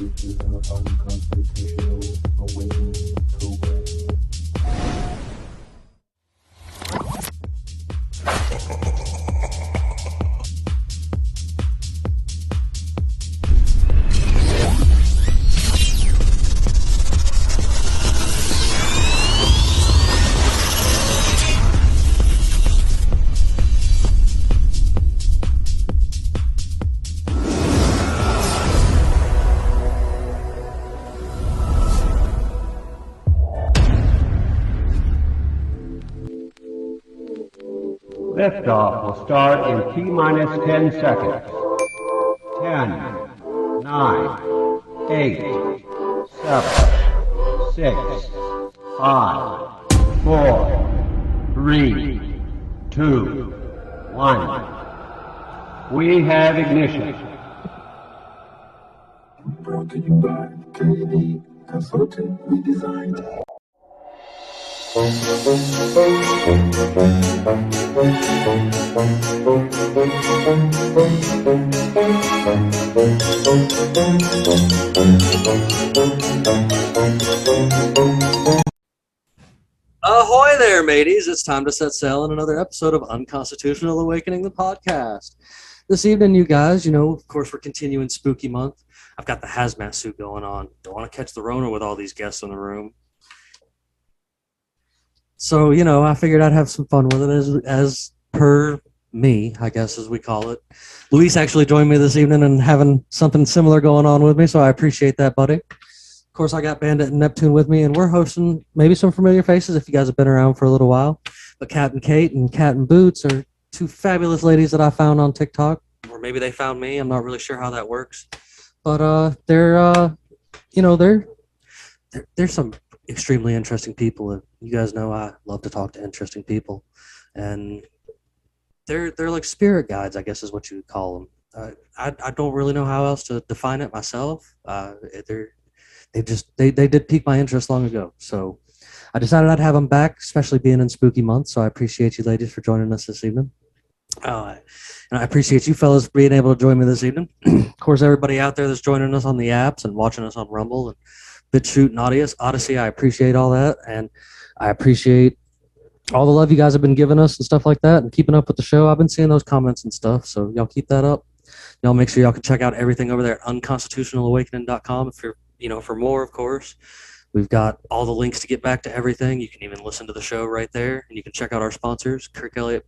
This is our Unconstitutional Awakening program. Liftoff will start in T-minus 10 seconds. 10, 9, 8, 7, 6, 5, 4, 3, 2, 1. We have ignition. Brought to you by KD Consulting Redesigned. Ahoy there, mateys. It's time to set sail in another episode of Unconstitutional Awakening, the podcast. This evening, you guys, of course, we're continuing Spooky Month. I've got the hazmat suit going on. Don't want to catch the Rona with all these guests in the room. So, I figured I'd have some fun with it as per me, I guess, as we call it. Luis actually joined me this evening and having something similar going on with me, so I appreciate that, buddy. Of course, I got Bandit and Neptune with me, and we're hosting maybe some familiar faces if you guys have been around for a little while. But Kaptin Kate and Kat'n'boots are two fabulous ladies that I found on TikTok, or maybe they found me. I'm not really sure how that works. But they're some extremely interesting people. You guys know I love to talk to interesting people, and they're like spirit guides, I guess is what you would call them. I don't really know how else to define it myself. They did pique my interest long ago, so I decided I'd have them back, especially being in Spooky Month. So I appreciate you ladies for joining us this evening. And I appreciate you fellas being able to join me this evening. Of course, everybody out there that's joining us on the apps and watching us on Rumble and BitChute and Odyssey, I appreciate all that, and I appreciate all the love you guys have been giving us and stuff like that, and keeping up with the show. I've been seeing those comments and stuff, so y'all keep that up. Y'all make sure y'all can check out everything over there at unconstitutionalawakening.com if you're, for more, of course. We've got all the links to get back to everything. You can even listen to the show right there, and you can check out our sponsors, Kirk Elliott,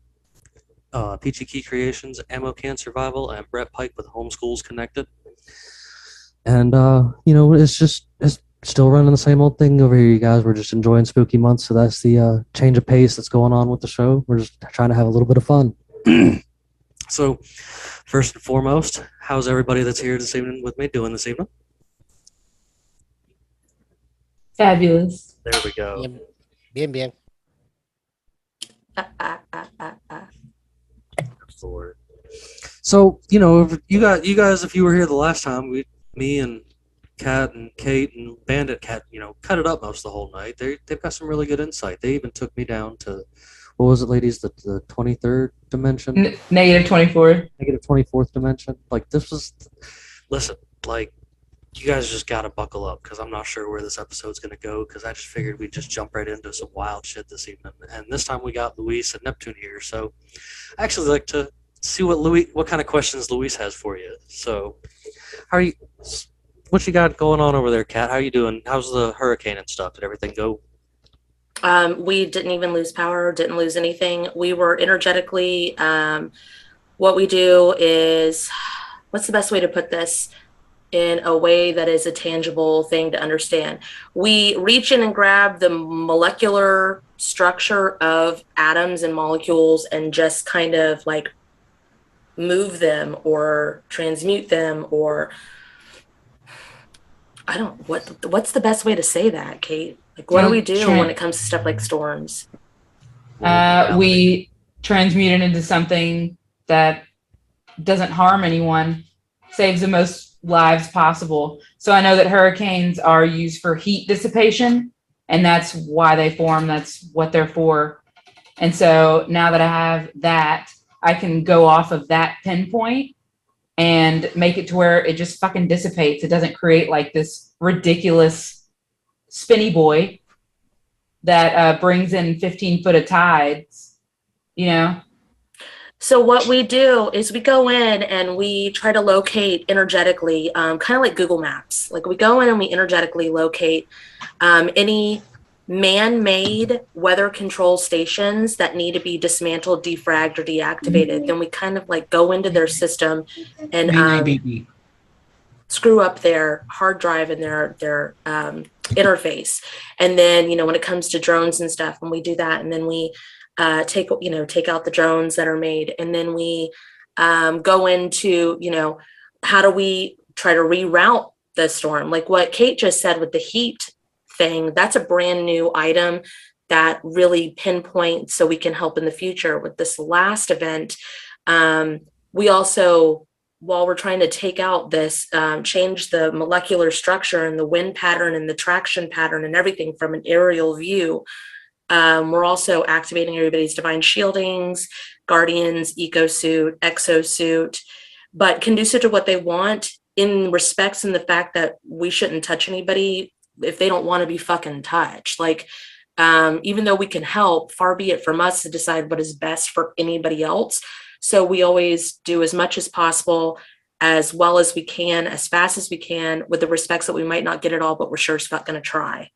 Peachy Key Creations, Ammo Can Survival, and Brett Pike with Homeschools Connected. And, it's still running the same old thing over here, you guys. We're just enjoying Spooky Month, so that's the change of pace that's going on with the show. We're just trying to have a little bit of fun. So, first and foremost, how's everybody that's here this evening with me doing this evening? Fabulous. There we go. Bien. So, if you guys, if you were here the last time, me and Kat and Kate and Bandit cut it up most of the whole night. They've got some really good insight. They even took me down to, what was it, ladies, the 23rd dimension? Negative 24th. Negative 24th dimension. Like, listen, like, you guys just got to buckle up, because I'm not sure where this episode's going to go, because I just figured we'd just jump right into some wild shit this evening. And this time we got Luis and Neptune here, so I actually like to see what kind of questions Luis has for you. So, what you got going on over there, Kat? How you doing? How's the hurricane and stuff? Did everything go? We didn't even lose power, didn't lose anything. We were energetically, what we do is, what's the best way to put this in a way that is a tangible thing to understand? We reach in and grab the molecular structure of atoms and molecules and just kind of like move them or transmute them, or what's the best way to say that, Kate? Like, what do we do when it comes to stuff like storms? We transmute it into something that doesn't harm anyone, saves the most lives possible. So I know that hurricanes are used for heat dissipation, and that's why they form. That's what they're for. And so now that I have that, I can go off of that pinpoint and make it to where it just fucking dissipates. It doesn't create like this ridiculous spinny boy that brings in 15 foot of tides, you know? So what we do is we go in and we try to locate energetically, kind of like Google Maps. Like we go in and we energetically locate any man-made weather control stations that need to be dismantled, defragged, or deactivated. Then we kind of like go into their system and screw up their hard drive and their interface. And then, you know, when it comes to drones and stuff, when we do that, and then we take out the drones that are made, and then we go into, you know, how do we try to reroute the storm? Like what Kate just said with the heat thing, that's a brand new item that really pinpoints so we can help in the future. With this last event, we also, while we're trying to take out this, change the molecular structure and the wind pattern and the traction pattern and everything from an aerial view, we're also activating everybody's divine shieldings, guardians, ecosuit, exosuit, but conducive to what they want, in respects in the fact that we shouldn't touch anybody if they don't want to be fucking touched. Like, even though we can help, far be it from us to decide what is best for anybody else. So we always do as much as possible, as well as we can, as fast as we can, with the respects that we might not get it all, but we're sure as fuck going to try.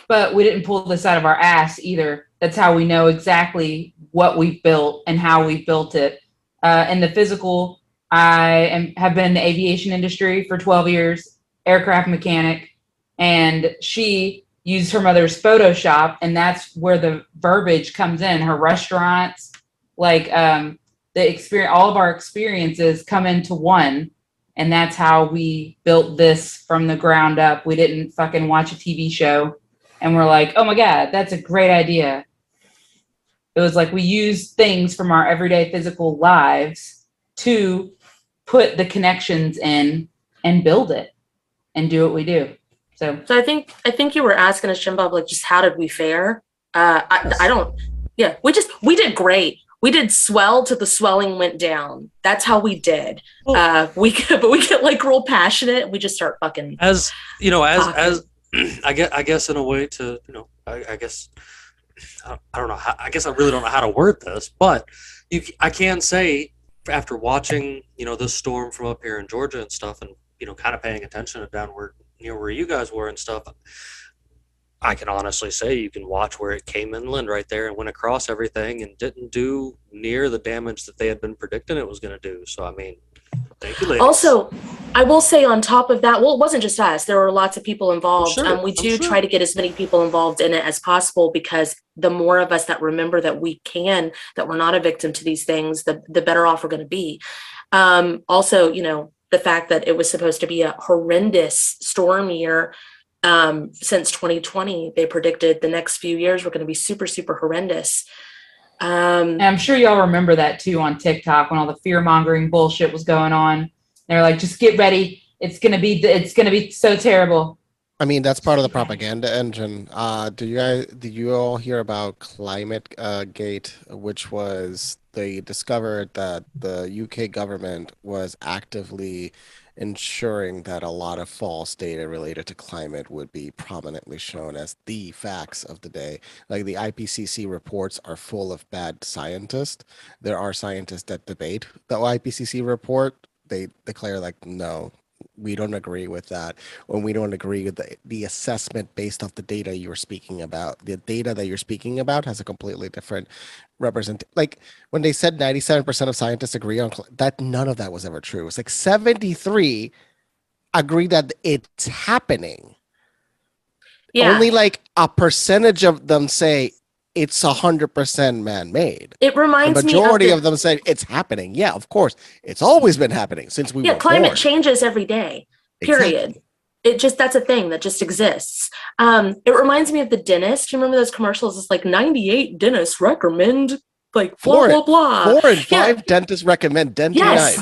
But we didn't pull this out of our ass either. That's how we know exactly what we've built and how we built it. In the physical, have been in the aviation industry for 12 years, aircraft mechanic, and she used her mother's Photoshop, and that's where the verbiage comes in. Her restaurants, like the experience, all of our experiences come into one, and that's how we built this from the ground up. We didn't fucking watch a TV show and we're like, oh my God, that's a great idea. It was like we used things from our everyday physical lives to put the connections in and build it and do what we do. So I think you were asking us, Jim Bob, like, just how did we fare? We did great. We did swell till the swelling went down. That's how we did. We get like real passionate and we just start fucking. As you know, as I guess in a way to, you know, I guess I don't know. I guess I really don't know how to word this, but I can say after watching, you know, this storm from up here in Georgia and stuff, and you know, kind of paying attention to downward near where you guys were and stuff, I can honestly say you can watch where it came inland right there and went across everything and didn't do near the damage that they had been predicting it was going to do. So, I mean, thank you, ladies. Also, I will say on top of that, well, it wasn't just us. There were lots of people involved. We do try to get as many people involved in it as possible, because the more of us that remember that that we're not a victim to these things, the better off we're going to be. Also, you know, the fact that it was supposed to be a horrendous storm year. Since 2020, they predicted the next few years were going to be super, super horrendous. And I'm sure y'all remember that too on TikTok when all the fear mongering bullshit was going on. They're like, just get ready. It's gonna be so terrible. I mean, that's part of the propaganda engine. Did you all hear about Climate Gate, which was they discovered that the UK government was actively ensuring that a lot of false data related to climate would be prominently shown as the facts of the day. Like the IPCC reports are full of bad scientists. There are scientists that debate the IPCC report. They declare like, no, we don't agree with that. When we don't agree with the assessment based off the data you're speaking about. The data that you're speaking about has a completely different like when they said 97% of scientists agree on that, none of that was ever true. It's like 73 agree that it's happening. Yeah. Only like a percentage of them say it's 100% man-made. It reminds me the majority of them say it's happening. Yeah, of course. It's always been happening since we were climate born. changes every day. Period. Exactly. That's a thing that just exists. It reminds me of the dentist. You remember those commercials? It's like 98 dentists recommend like blah, blah, blah. 4 and 5 dentists recommend Dentine. Yes.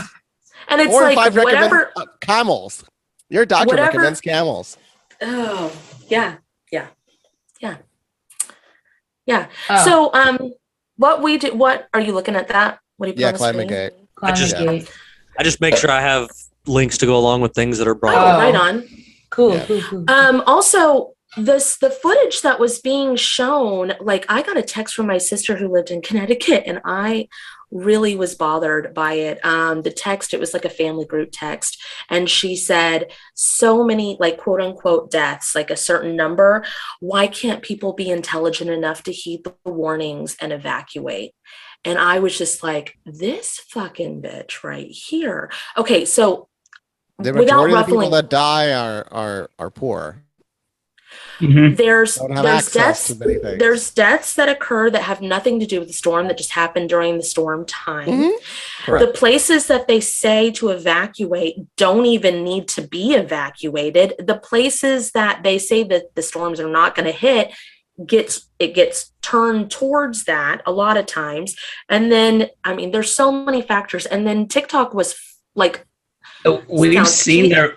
And it's like whatever. Camels. Your doctor recommends camels. Oh, yeah. So, what are you looking at that? What are you Climate Gate. Climate Gate. I just make sure I have links to go along with things that are brought Oh, up. right on. Cool, Yeah. cool. Also, the footage that was being shown, like I got a text from my sister who lived in Connecticut, and I really was bothered by it. The text, it was like a family group text, and she said, so many like quote unquote deaths, like a certain number. Why can't people be intelligent enough to heed the warnings and evacuate? And I was just like, this fucking bitch right here. Okay, so The without majority of the people ruffling, that die are poor. Mhm. there's Don't have there's access deaths to many things. there's deaths that occur that have nothing to do with the storm, that just happened during the storm time. Mhm. The Correct. places that they say to evacuate don't even need to be evacuated. The places that they say that the storms are not going to hit gets turned towards that a lot of times. And then I mean there's so many factors, and then TikTok was like, We've sounds seen cheap.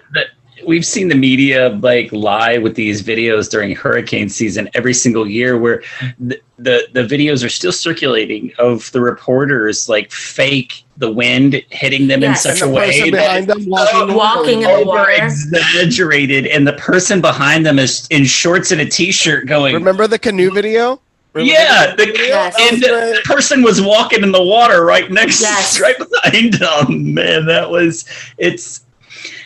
we've seen the media like lie with these videos during hurricane season every single year, where the videos are still circulating of the reporters like fake the wind hitting them Yes. in And such the a way person that behind them walking in the water. exaggerated, and the person behind them is in shorts and a t-shirt going, Remember the canoe video? yeah, Yes. and the person was walking in the water right next, Yes. right behind them. Man,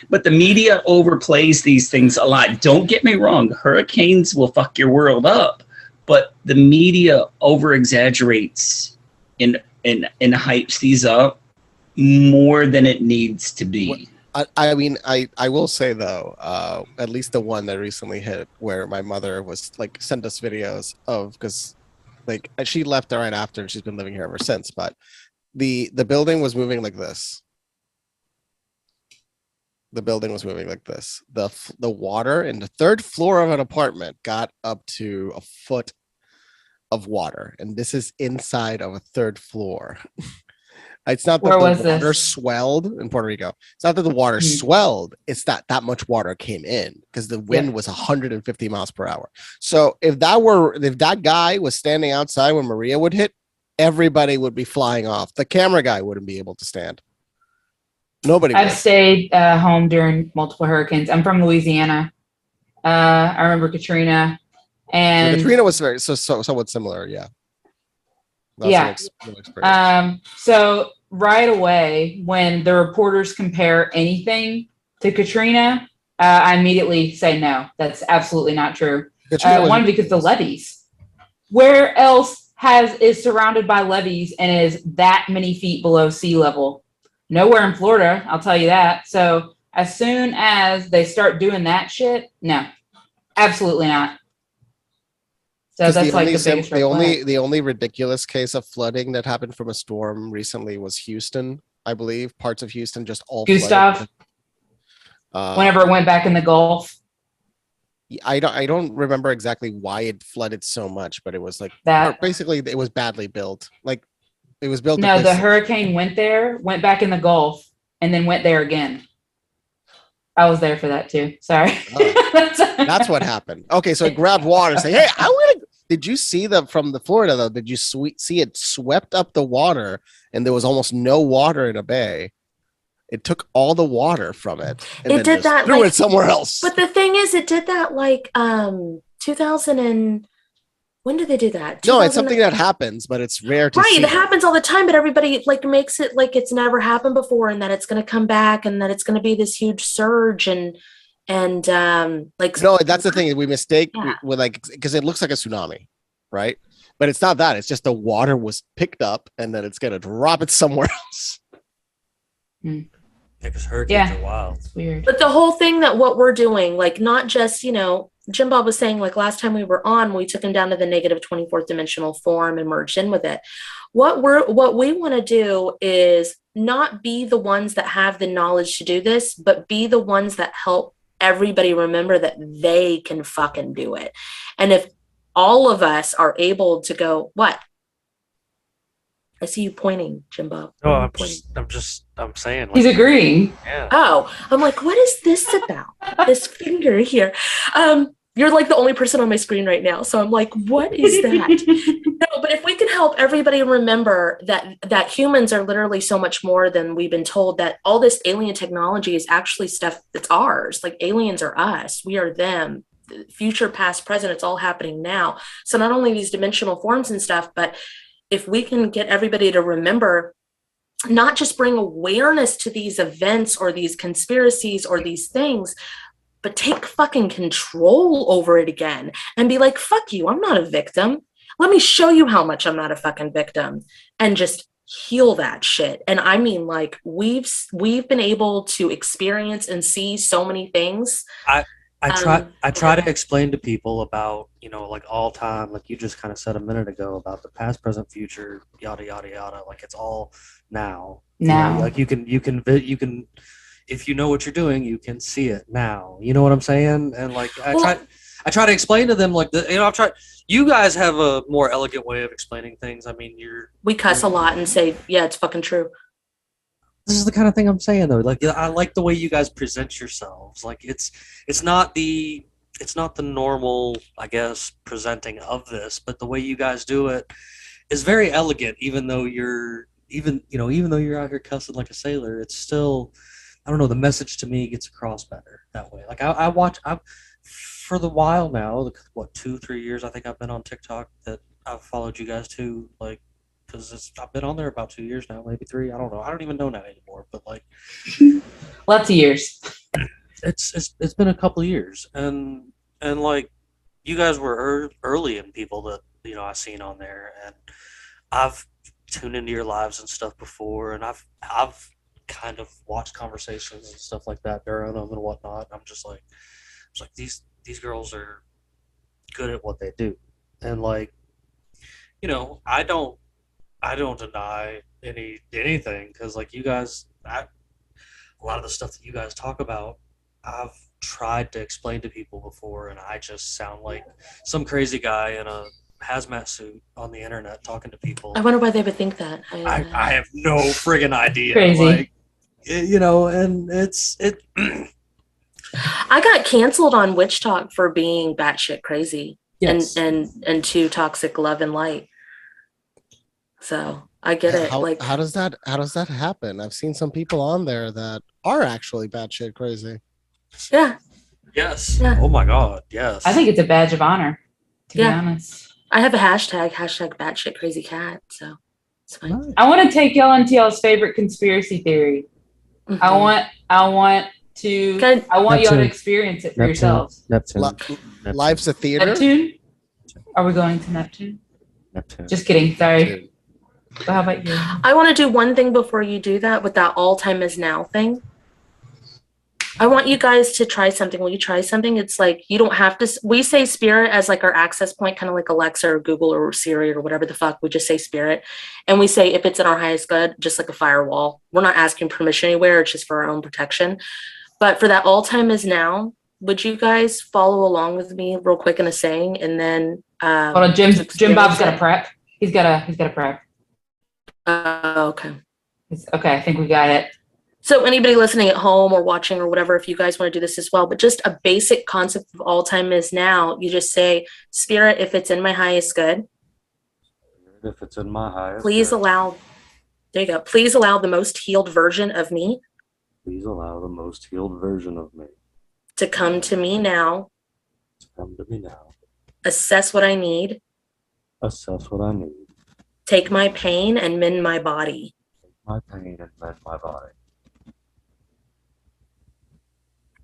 but the media overplays these things a lot. Don't get me wrong, hurricanes will fuck your world up, but the media over exaggerates and hypes these up more than it needs to be. I mean, I will say though, at least the one that recently hit, where my mother was like sent us videos of, because like she left right after, and she's been living here ever since. But the building was moving like this. The building was moving like this. The water in the third floor of an apartment got up to a foot of water, and this is inside of a third floor. It's not that Where the was water this? swelled in Puerto Rico. It's not that the water swelled. It's that much water came in because the wind was 150 miles per hour. So if that guy was standing outside when Maria would hit, everybody would be flying off. The camera guy wouldn't be able to stand. Nobody I've would. stayed home during multiple hurricanes. I'm from Louisiana. I remember Katrina, and Katrina was very somewhat similar. Yeah. Yeah. So right away, when the reporters compare anything to Katrina, I immediately say no. That's absolutely not true. One, because the levees. Where else is surrounded by levees and is that many feet below sea level? Nowhere in Florida, I'll tell you that. So as soon as they start doing that shit, no, absolutely not. So that's like the biggest red flag. The only ridiculous case of flooding that happened from a storm recently was Houston, I believe. Parts of Houston just all Gustav. Whenever it went back in the Gulf. I don't remember exactly why it flooded so much, but it was like that. Basically it was badly built. Like it was built. No, the hurricane went there, went back in the Gulf, and then went there again. I was there for that too. Sorry. Oh, that's what happened. Okay, so it grabbed water and say, "Hey, I want to." Did you see from the Florida though? Did you see it swept up the water, and there was almost no water in a bay? It took all the water from it. And it did that. Threw it somewhere else. But the thing is, it did that like 2000 and when did they do that? No, it's something that happens, but it's rare to see. Right, it happens all the time, but everybody like makes it like it's never happened before, and that it's going to come back, and that it's going to be this huge surge, and like no, that's the thing we mistake with like because it looks like a tsunami, right? But it's not that. It's just the water was picked up, and then it's going to drop it somewhere else. Because hurricanes are wild. It's weird. But the whole thing that what we're doing, like not just, Jim Bob was saying, like last time we were on, we took him down to the negative 24th dimensional form and merged in with it. What we want to do is not be the ones that have the knowledge to do this, but be the ones that help everybody remember that they can fucking do it. And if all of us are able to go, what? I see you pointing, Jim Bob. No, I'm saying. Like, he's agreeing. Yeah. Oh, I'm like, what is this about? This finger here. You're like the only person on my screen right now. So I'm like, what is that? No, but if we can help everybody remember that humans are literally so much more than we've been told, that all this alien technology is actually stuff that's ours. Like aliens are us, we are them. Future, past, present, it's all happening now. So not only these dimensional forms and stuff, but if we can get everybody to remember, not just bring awareness to these events or these conspiracies or these things, but take fucking control over it again and be like, fuck you, I'm not a victim. Let me show you how much I'm not a fucking victim, and just heal that shit. And I mean, like, we've been able to experience and see so many things. I try to explain to people about, like all time, like you just kind of said a minute ago, about the past, present, future, yada yada yada. Like it's all now. Like you can if you know what you're doing, you can see it now. You know what I'm saying? And like I try to explain to them, like I've tried. You guys have a more elegant way of explaining things. I mean, we cuss a lot and say, yeah, it's fucking true. This is the kind of thing I'm saying though. Like I like the way you guys present yourselves. Like it's not the normal, I guess, presenting of this, but the way you guys do it is very elegant. Even though you're out here cussing like a sailor, it's still, I don't know, the message to me gets across better that way. Like I for the while now, 2-3 years I think I've been on TikTok, that I've followed you guys too, like, because I've been on there about 2 years now, maybe 3. I don't know. I don't even know now anymore. But like, lots of years. It's been a couple of years, and like, you guys were early in people that I've seen on there, and I've tuned into your lives and stuff before, and I've kind of watched conversations and stuff like that during them and whatnot. I'm just like, these girls are good at what they do, and like, I don't deny anything, because like you guys, a lot of the stuff that you guys talk about, I've tried to explain to people before, and I just sound like some crazy guy in a hazmat suit on the internet talking to people. I wonder why they would think that. I have no friggin' idea. Crazy. Like, and it. I got canceled on Witch Talk for being batshit crazy. Yes. and too toxic love and light. So I get it. How does that happen? I've seen some people on there that are actually batshit crazy. Yeah. Yes. Yeah. Oh my God. Yes. I think it's a badge of honor, to be honest. I have a hashtag batshit crazy cat. So it's fine. Nice. I want to take y'all into y'all's favorite conspiracy theory. Mm-hmm. I want y'all to experience it for yourselves. Neptune. Life's a theater. Neptune? Are we going to Neptune? Neptune. Just kidding. Sorry. But how about you? I want to do one thing before you do that, with that all time is now thing. I want you guys to try something. When you try something, it's like, you don't have to, we say spirit as like our access point, kind of like Alexa or Google or Siri or whatever the fuck. We just say spirit. And we say, if it's in our highest good, just like a firewall. We're not asking permission anywhere. It's just for our own protection. But for that all time is now, would you guys follow along with me real quick in a saying? And then hold on, Jim Bob's got to prep. He's got to prep. Okay. Okay, I think we got it. So anybody listening at home or watching or whatever, if you guys want to do this as well, but just a basic concept of all time is now, you just say, spirit, if it's in my highest good. If it's in my highest please good. allow, there you go. Please allow the most healed version of me. Please allow the most healed version of me to come to me now. To come to me now. Assess what I need. Assess what I need. Take my pain and mend my body. Take my pain and mend my body.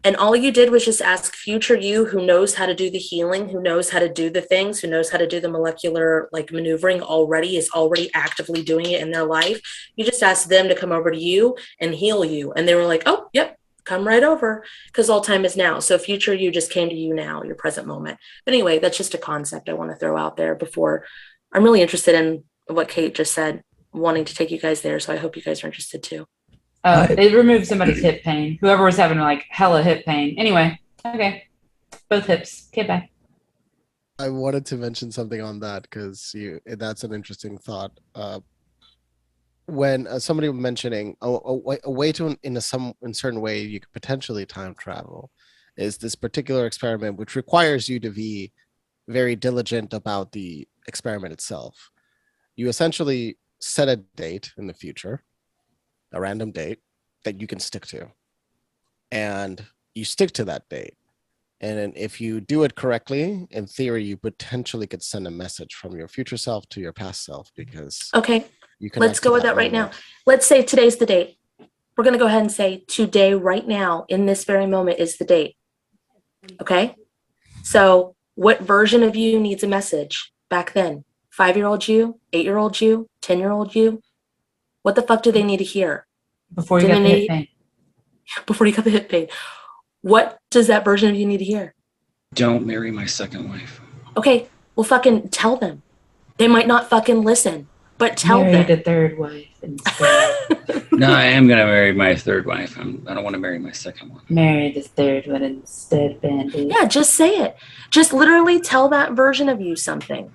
And all you did was just ask future you, who knows how to do the healing, who knows how to do the things, who knows how to do the molecular like maneuvering already, is already actively doing it in their life. You just asked them to come over to you and heal you. And they were like, oh, yep, come right over, because all time is now. So future you just came to you now, your present moment. But anyway, that's just a concept I want to throw out there before. I'm really interested in what Kate just said, wanting to take you guys there. So I hope you guys are interested too. It removed somebody's hip pain. Whoever was having like hella hip pain. Anyway, okay. Both hips. Okay, bye. I wanted to mention something on that because that's an interesting thought. When somebody was mentioning a way to, in a certain way, you could potentially time travel. is this particular experiment, which requires you to be very diligent about the experiment itself. You essentially set a date in the future, a random date that you can stick to, and you stick to that date. And then if you do it correctly, in theory, you potentially could send a message from your future self to your past self, because Okay, you can. let's go with that right now. Let's say today's the date. We're going to go ahead and say today, right now, in this very moment is the date. Okay? So what version of you needs a message back then? 5-year-old you, 8-year-old you, 10-year-old you? What the fuck do they need to hear? Before you got the hit pain. Before you got the hit pain. What does that version of you need to hear? Don't marry my second wife. Okay, well fucking tell them. They might not fucking listen, but tell Marry them. the third wife instead. No, I am gonna marry my third wife. I don't want to marry my second one. Marry the third one instead, Bandit. Yeah, just say it. Just literally tell that version of you something.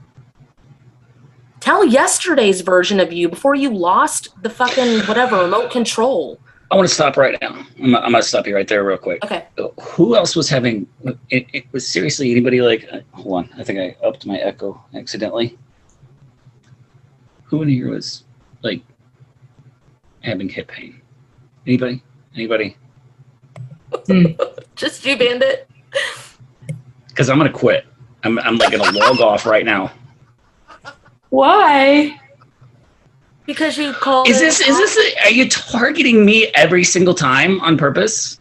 Tell yesterday's version of you before you lost the fucking whatever remote control. I want to stop right now. I'm gonna stop you right there real quick. Okay. Who else was having? It was seriously anybody like? Hold on, I think I upped my echo accidentally. Who in here was like having hip pain? Anybody? Anybody? Just you, Bandit. Because I'm gonna quit. I'm like gonna log off right now. Why? Because you called. Are you targeting me every single time on purpose?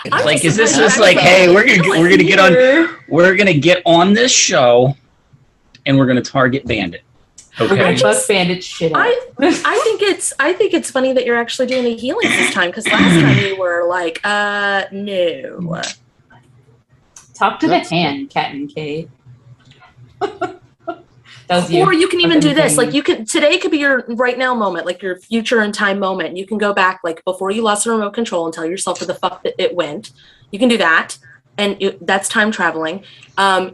Like, is this just like, hey, we're gonna get on this show, and we're gonna target Bandit. We're gonna bust Bandit shit up. I think it's funny that you're actually doing the healing this time, because last time you were like, no. Talk to the hand, Kaptin Kate. Or you can even do this. Like today could be your right now moment, like your future and time moment. You can go back like before you lost the remote control and tell yourself where the fuck that it went. You can do that. And that's time traveling.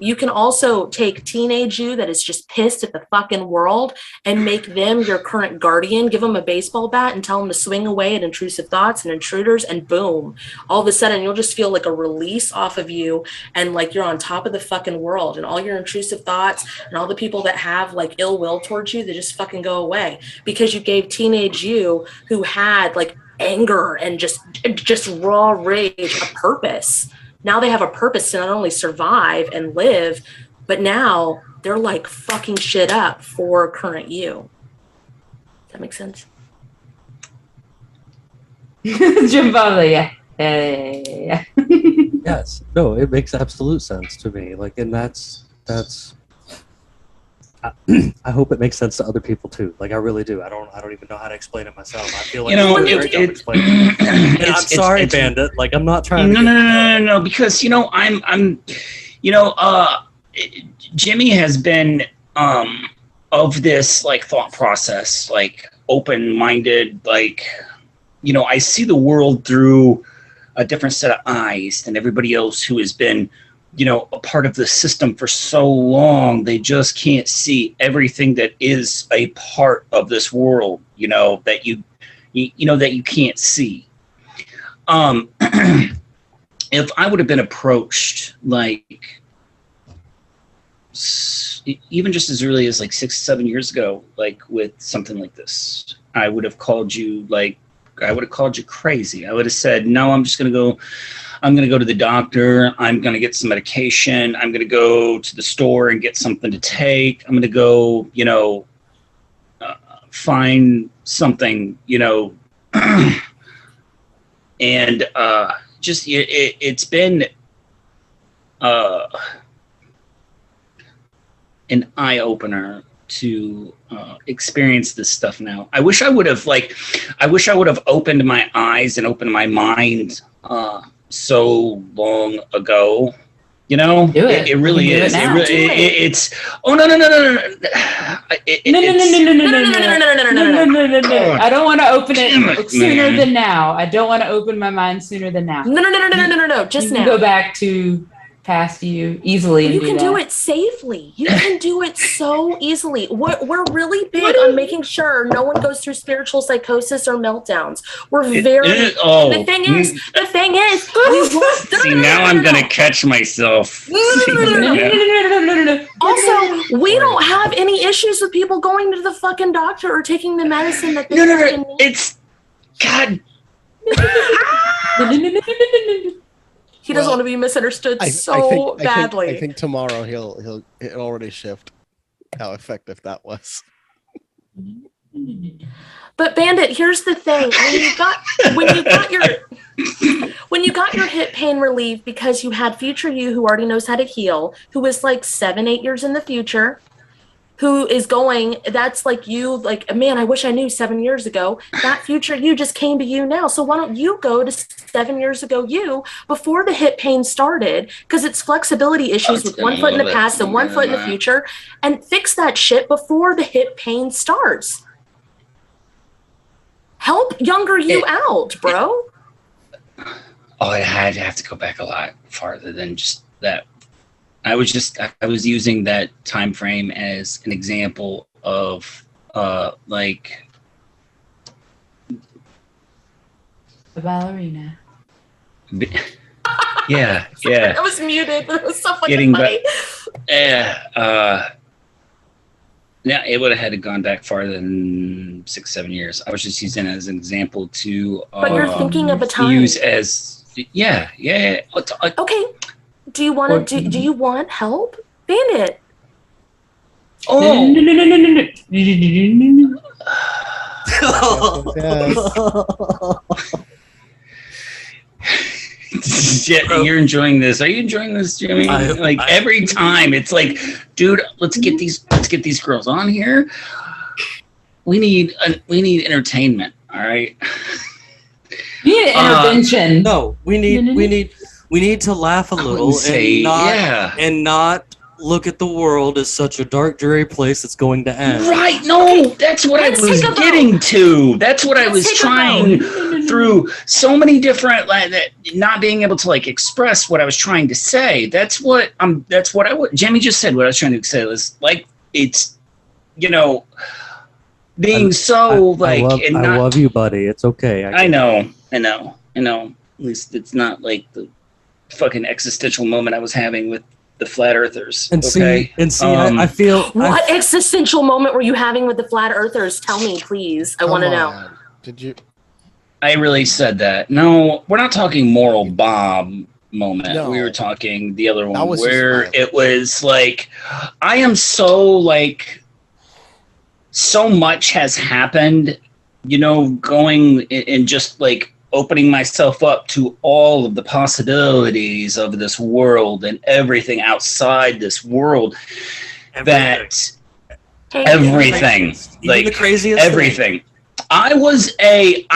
You can also take teenage you that is just pissed at the fucking world and make them your current guardian. Give them a baseball bat and tell them to swing away at intrusive thoughts and intruders, and boom, all of a sudden you'll just feel like a release off of you, and like you're on top of the fucking world, and all your intrusive thoughts and all the people that have like ill will towards you, they just fucking go away, because you gave teenage you, who had like anger and just raw rage, a purpose. Now they have a purpose to not only survive and live, but now they're like fucking shit up for current you. Does that make sense? Jimbo, yeah. Yes. No, it makes absolute sense to me. Like, and that's. I hope it makes sense to other people too. Like, I really do. I don't even know how to explain it myself. I feel like I'm sorry, Bandit. Like, I'm not trying. No. Because I'm Jimmy has been of this like thought process, like open-minded. Like, I see the world through a different set of eyes than everybody else who has been, a part of the system for so long. They just can't see everything that is a part of this world, that you can't see. If I would have been approached like even just as early as like 6-7 years ago, like with something like this, I would have called you crazy. I would have said, no, I'm going to go to the doctor. I'm going to get some medication. I'm going to go to the store and get something to take. I'm going to go, find something, and just it's been an eye-opener to experience this stuff now. I wish I would have opened my eyes and opened my mind so long ago. Do it. It really is. It's oh no. No. I don't want to open it sooner than now. I don't want to open my mind sooner than now. No. Just now. Go back to past you easily. And You can do that. it safely. You can do it so easily. We're really big on making sure no one goes through spiritual psychosis or meltdowns. We're very. The thing is, we want. See, now I'm gonna catch myself. Also, we don't have any issues with people going to the fucking doctor or taking the medicine that they No. need. It's God. He doesn't want to be misunderstood badly. I think tomorrow he'll already shift how effective that was. But Bandit, here's the thing: when you got your hip pain relief because you had future you who already knows how to heal, who is like 7-8 years in the future, who is going, that's like you, like, man, I wish I knew 7 years ago. That future you just came to you now. So why don't you go to 7 years ago you before the hip pain started? Because it's flexibility issues with 1 foot in the past and 1 foot in the future, and fix that shit before the hip pain starts. Help younger you out, bro. I have to go back a lot farther than just that. I was using that time frame as an example of like the ballerina. Yeah. I was muted, but it was so fucking funny. Yeah, it would have had to gone back farther than 6-7 years. I was just using it as an example to but you're thinking of a time. Use as yeah. Okay. Do you want to do you want help? Bandit. Oh. You're enjoying this. Are you enjoying this, Jimmy? Every time it's like, dude, let's get these girls on here. We need entertainment, all right? We need intervention. No, we need to laugh a little and not look at the world as such a dark, dreary place that's going to end. Right? No, that's what I was getting to. That's what I was trying through so many different not being able to express what I was trying to say. That's what Jimmy just said. What I was trying to say was it's being I love you, buddy. It's okay. I know. At least it's not like the fucking existential moment I was having with the flat earthers. And I feel what existential moment were you having with the flat earthers? Tell me, please. I want to know. Did you? I really said that. No, we're not talking moral bomb moment. No. We were talking the other one where it was I am so much has happened, going and just opening myself up to all of the possibilities of this world and everything outside this world. Everything. Even the craziest everything. Thing. I was a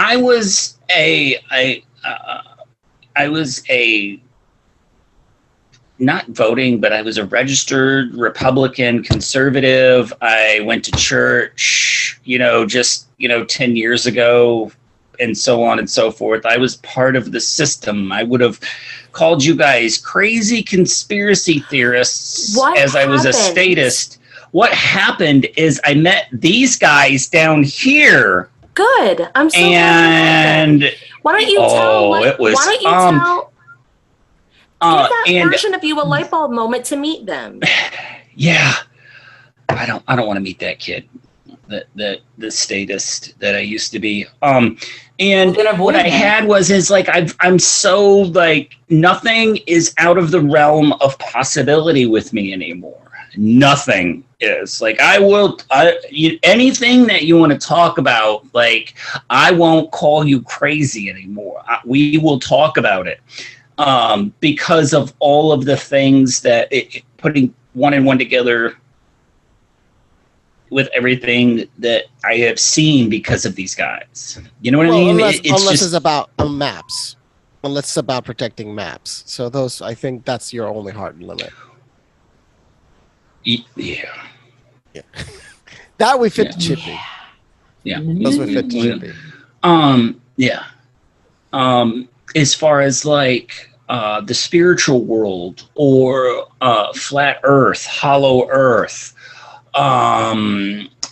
not voting, but I was a registered Republican conservative. I went to church, 10 years ago, and so on and so forth. I was part of the system. I would have called you guys crazy conspiracy theorists I was a statist. What happened is I met these guys down here. Good. I'm so glad. Why don't you tell? Give that version of you a light bulb moment to meet them. Yeah, I don't want to meet that kid, the statist that I used to be. And what I had was I'm so nothing is out of the realm of possibility with me anymore. Nothing is anything that you want to talk about, I won't call you crazy anymore. We will talk about it. Because of all of the things that putting one and one together with everything that I have seen because of these guys. You know what I mean? Unless it's about maps. Unless it's about protecting maps. So those, I think that's your only hard limit. Yeah. That we fit to Chippy. Yeah. Those we fit to Chippy. Yeah. As far as the spiritual world, or flat Earth, hollow Earth,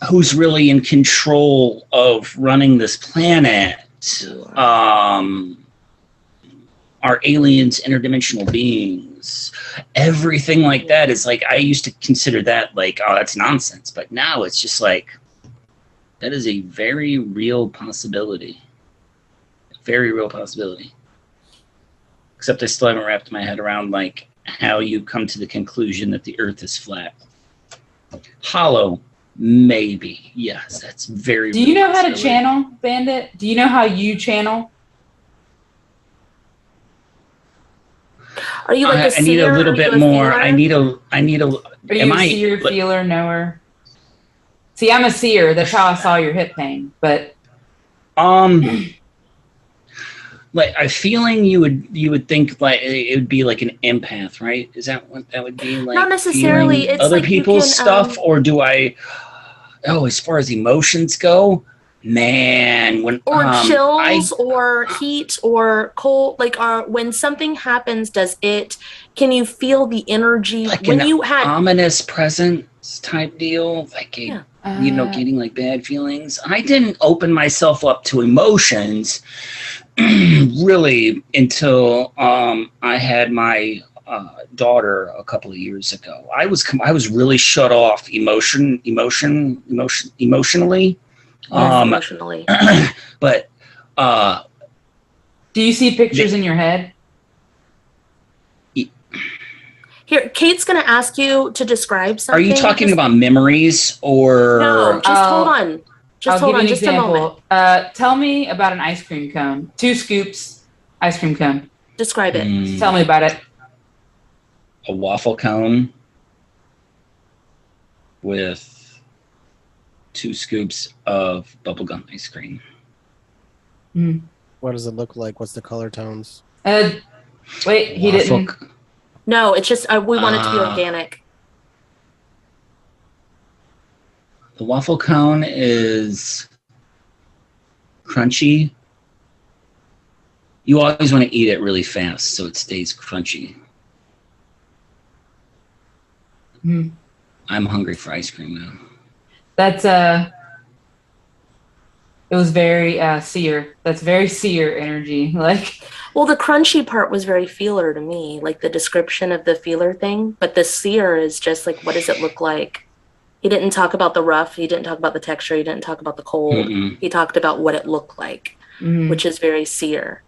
who's really in control of running this planet? Are aliens interdimensional beings? Everything like that is like, I used to consider that like, oh, that's nonsense. But now it's just like, that is a very real possibility. Very real possibility. Except I still haven't wrapped my head around like how you come to the conclusion that the Earth is flat. Hollow, maybe. Yes, that's very. Do you know how to channel, Bandit? Do you know how you channel? Are you like a seer? I need a little bit more. I need a. Are you a seer, feeler, knower? See, I'm a seer. That's how I saw your hip pain. But like I'm feeling you would think like it would be like an empath, right? Is that what that would be like? Not necessarily. It's other like people's stuff, or do I? Oh, as far as emotions go, man, when chills or heat or cold, like when something happens, can you feel the energy like when an you had ominous presence type deal, like getting like bad feelings? I didn't open myself up to emotions really until I had my daughter a couple of years ago. I was really shut off emotionally. emotionally. But do you see pictures in your head? Here, Kate's going to ask you to describe something. Are you talking about memories or? No, just hold on. Just hold on, just a moment. Tell me about an ice cream cone. 2 scoops, ice cream cone. Describe it. Tell me about it. A waffle cone with 2 scoops of bubblegum ice cream. What does it look like? What's the color tones? Wait, he didn't. No, it's just we want it to be organic. The waffle cone is crunchy. You always want to eat it really fast so it stays crunchy. I'm hungry for ice cream now. That's it was very seer. That's very seer energy. Like, well, the crunchy part was very feeler to me, like the description of the feeler thing. But the seer is just like, what does it look like? He didn't talk about the rough. He didn't talk about the texture. He didn't talk about the cold. He talked about what it looked like, which is very seer.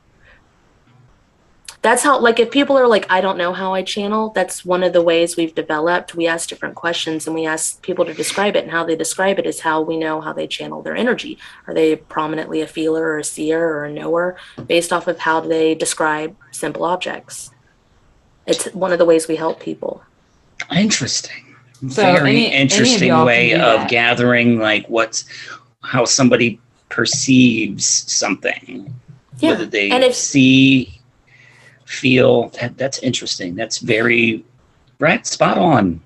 That's how, like, if people are like, I don't know how I channel, that's one of the ways we've developed. We ask different questions and we ask people to describe it, and how they describe it is how we know how they channel their energy. Are they prominently a feeler or a seer or a knower, based off of how they describe simple objects? It's one of the ways we help people. Interesting. So very interesting way of gathering like how somebody perceives something. Yeah. Whether they see, feel. That's interesting. That's very spot on.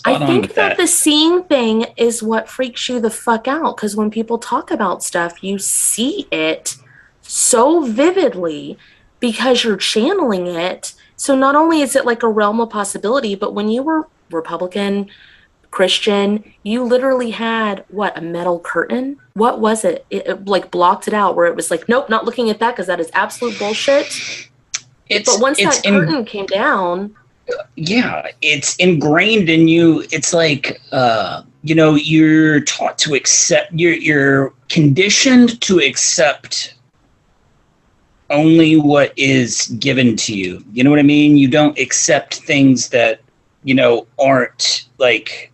I think that the seeing thing is what freaks you the fuck out, because when people talk about stuff, you see it so vividly because you're channeling it. So not only is it like a realm of possibility, but when you were Republican, Christian, you literally had a metal curtain? What was it? It like blocked it out, where it was like, nope, not looking at that because that is absolute bullshit. But once that curtain came down, yeah, it's ingrained in you. It's like you're taught to accept. You're conditioned to accept only what is given to you. You know what I mean? You don't accept things that aren't like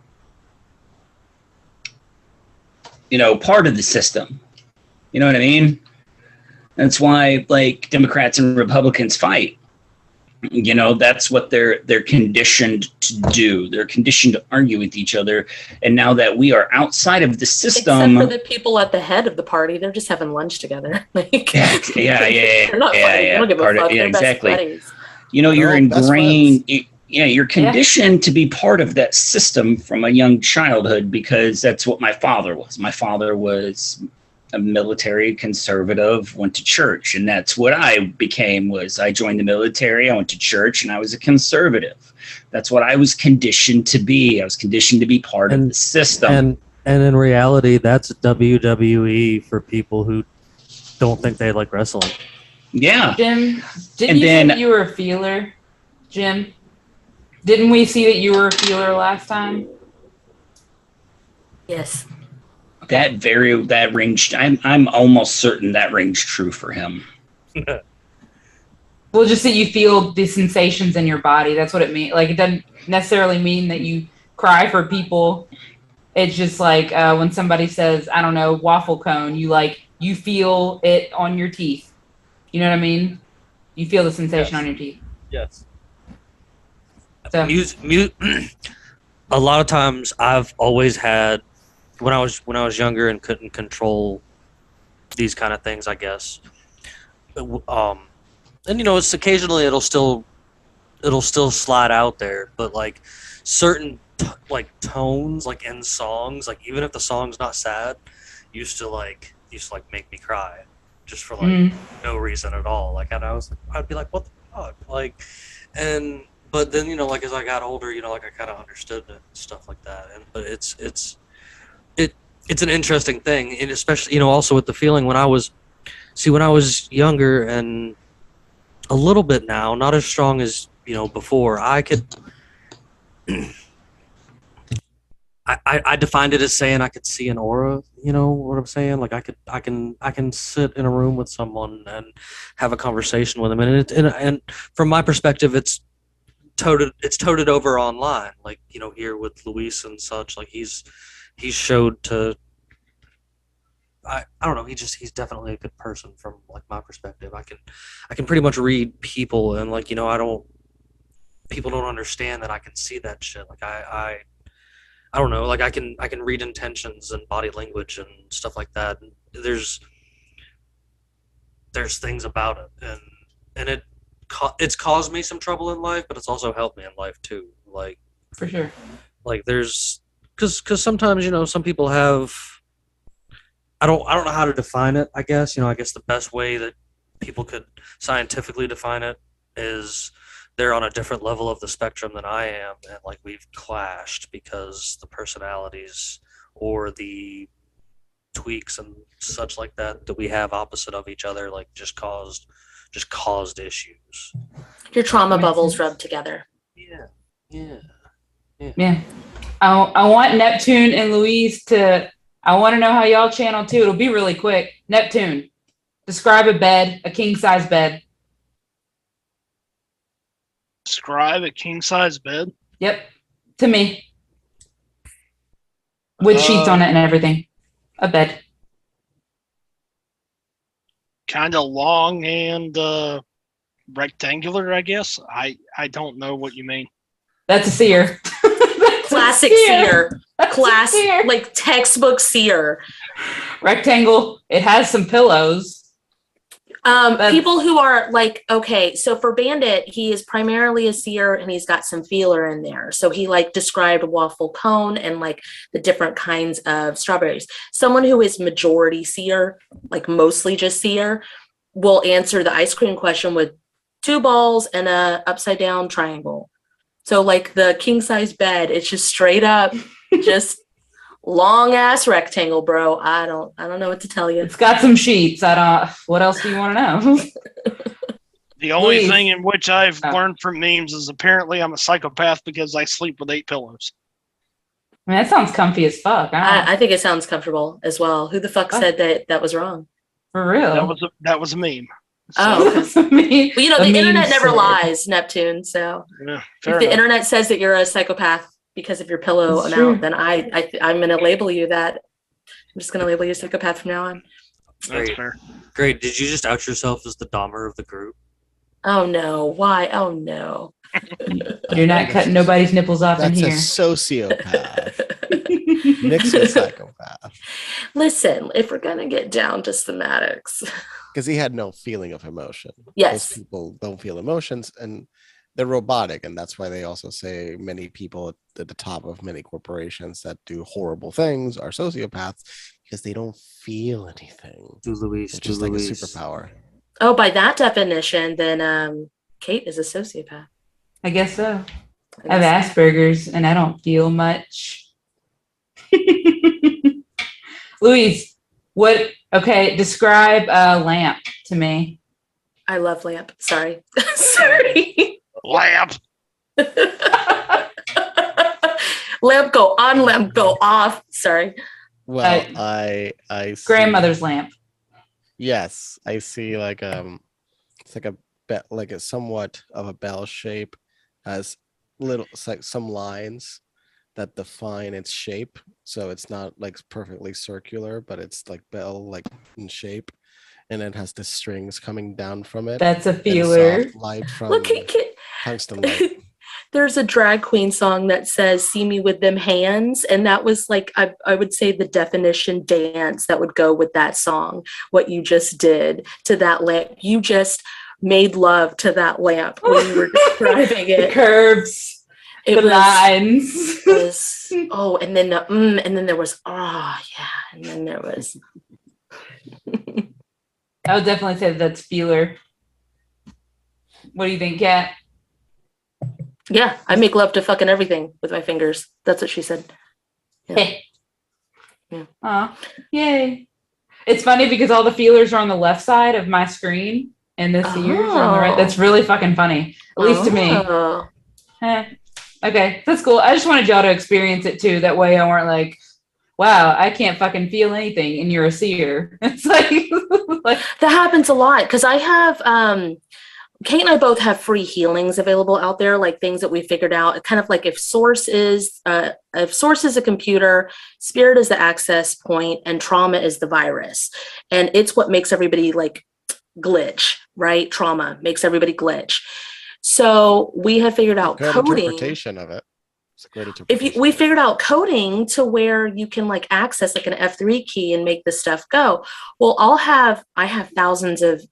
part of the system. You know what I mean? That's why like Democrats and Republicans fight. That's what they're conditioned to do. They're conditioned to argue with each other. And now that we are outside of the system, except for the people at the head of the party, they're just having lunch together. Like, yeah. They're not fighting. They don't give a fuck. They're exactly. best buddies. You're ingrained. You're conditioned to be part of that system from a young childhood, because that's what my father was. My father was a military conservative, went to church, and that's what I became. Was I joined the military, I went to church, and I was a conservative. That's what I was conditioned to be. I was conditioned to be part of the system. And in reality, that's WWE for people who don't think they like wrestling. Yeah. Jim, didn't you say that you were a feeler? Jim, didn't we see that you were a feeler last time? Yes. That rings. I'm almost certain that rings true for him. Well, just that you feel the sensations in your body. That's what it means. Like, it doesn't necessarily mean that you cry for people. It's just like when somebody says, I don't know, waffle cone, you feel it on your teeth. You know what I mean? You feel the sensation on your teeth. Yes. So. A lot of times I've always had, when I was younger and couldn't control these kind of things, I guess. And it's occasionally it'll still slide out there, but like certain tones, like in songs, like even if the song's not sad, used to make me cry, just for no reason at all. Like I'd be like, what the fuck, like, but then as I got older, I kind of understood it and stuff like that. But it's an interesting thing, and especially also with the feeling when I was younger and a little bit now, not as strong as before. I could. I defined it as saying I could see an aura. You know what I'm saying? Like I can sit in a room with someone and have a conversation with them, and from my perspective, it's toted over online. Like here with Luis and such. Like he's showed to. I don't know. He's definitely a good person from like my perspective. I can pretty much read people, and people don't understand that I can see that shit. Like I don't know. Like I can read intentions and body language and stuff like that. And there's things about it, and it's caused me some trouble in life, but it's also helped me in life too. Like for sure. Like there's because sometimes some people have. I don't know how to define it. I guess I guess the best way that people could scientifically define it is they're on a different level of the spectrum than I am, and like we've clashed because the personalities or the tweaks and such like that we have opposite of each other like just caused issues. Your trauma bubbles rubbed together. Yeah. I want Neptune and Louise to. I want to know how y'all channel too. It'll be really quick. Neptune, describe a king-size bed. Describe a king-size bed? Yep, to me. With sheets on it and everything. A bed. Kind of long and rectangular, I guess. I don't know what you mean. That's a seer. Classic seer. Like textbook seer. Rectangle. It has some pillows. People who are like, okay, so for Bandit, he is primarily a seer and he's got some feeler in there. So he described waffle cone and like the different kinds of strawberries. Someone who is majority seer, like mostly just seer, will answer the ice cream question with 2 balls and a upside down triangle. So like the king size bed, it's just straight up, just long ass rectangle, bro. I don't know what to tell you. It's got some sheets. What else do you want to know? The only thing in which I've learned from memes is apparently I'm a psychopath because I sleep with 8 pillows. I mean, that sounds comfy as fuck. I think it sounds comfortable as well. Who the fuck said that was wrong? For real? That was a meme. So. Oh, well, the internet never lies, Neptune. So if the internet says that you're a psychopath because of your pillow amount, then I'm going to label you that. I'm just going to label you a psychopath from now on. That's fair. Great. Did you just out yourself as the Dahmer of the group? Oh no! Why? Oh no! You're not cutting nobody's nipples off in here. That's a sociopath. Nick's a psychopath. Listen, if we're gonna get down to schematics. Because he had no feeling of emotion. Yes. Most people don't feel emotions, and they're robotic, and that's why they also say many people at the top of many corporations that do horrible things are sociopaths because they don't feel anything, which is like a superpower. Oh, by that definition, then Kate is a sociopath. I guess so. I have Asperger's and I don't feel much. Louise, describe a lamp to me. I love lamp. Sorry. Sorry. Lamp. Lamp go on, lamp go off. Sorry. Well, I see, grandmother's lamp. Yes, I see like it's like a somewhat of a bell shape, has little, it's like some lines that define its shape. So it's not like perfectly circular, but it's like bell like in shape, and it has the strings coming down from it. That's a feeler. Soft light from Look, tungsten light. there's a drag queen song that says "See me with them hands," and that was like I would say the definition dance that would go with that song. What you just did to that lamp, you just made love to that lamp when you were describing it. The curves, the lines. And then and then there was and then there was. I would definitely say that's feeler. What do you think, Kat? Yeah, I make love to fucking everything with my fingers. That's what she said. Yeah. Yeah. Aw, yay. It's funny because all the feelers are on the left side of my screen and the seers are on the right. That's really fucking funny, at least to me. Okay, that's cool. I just wanted y'all to experience it too. That way I weren't like, wow, I can't fucking feel anything and you're a seer. It's like that happens a lot because I have Kate and I both have free healings available out there, like things that we figured out. Kind of like if source is a computer, spirit is the access point, and trauma is the virus. And it's what makes everybody like glitch, right? Trauma makes everybody glitch. So we have figured out coding. Interpretation of it. It's a great interpretation. We figured out coding to where you can like access like an F3 key and make the stuff go. Well, I have thousands of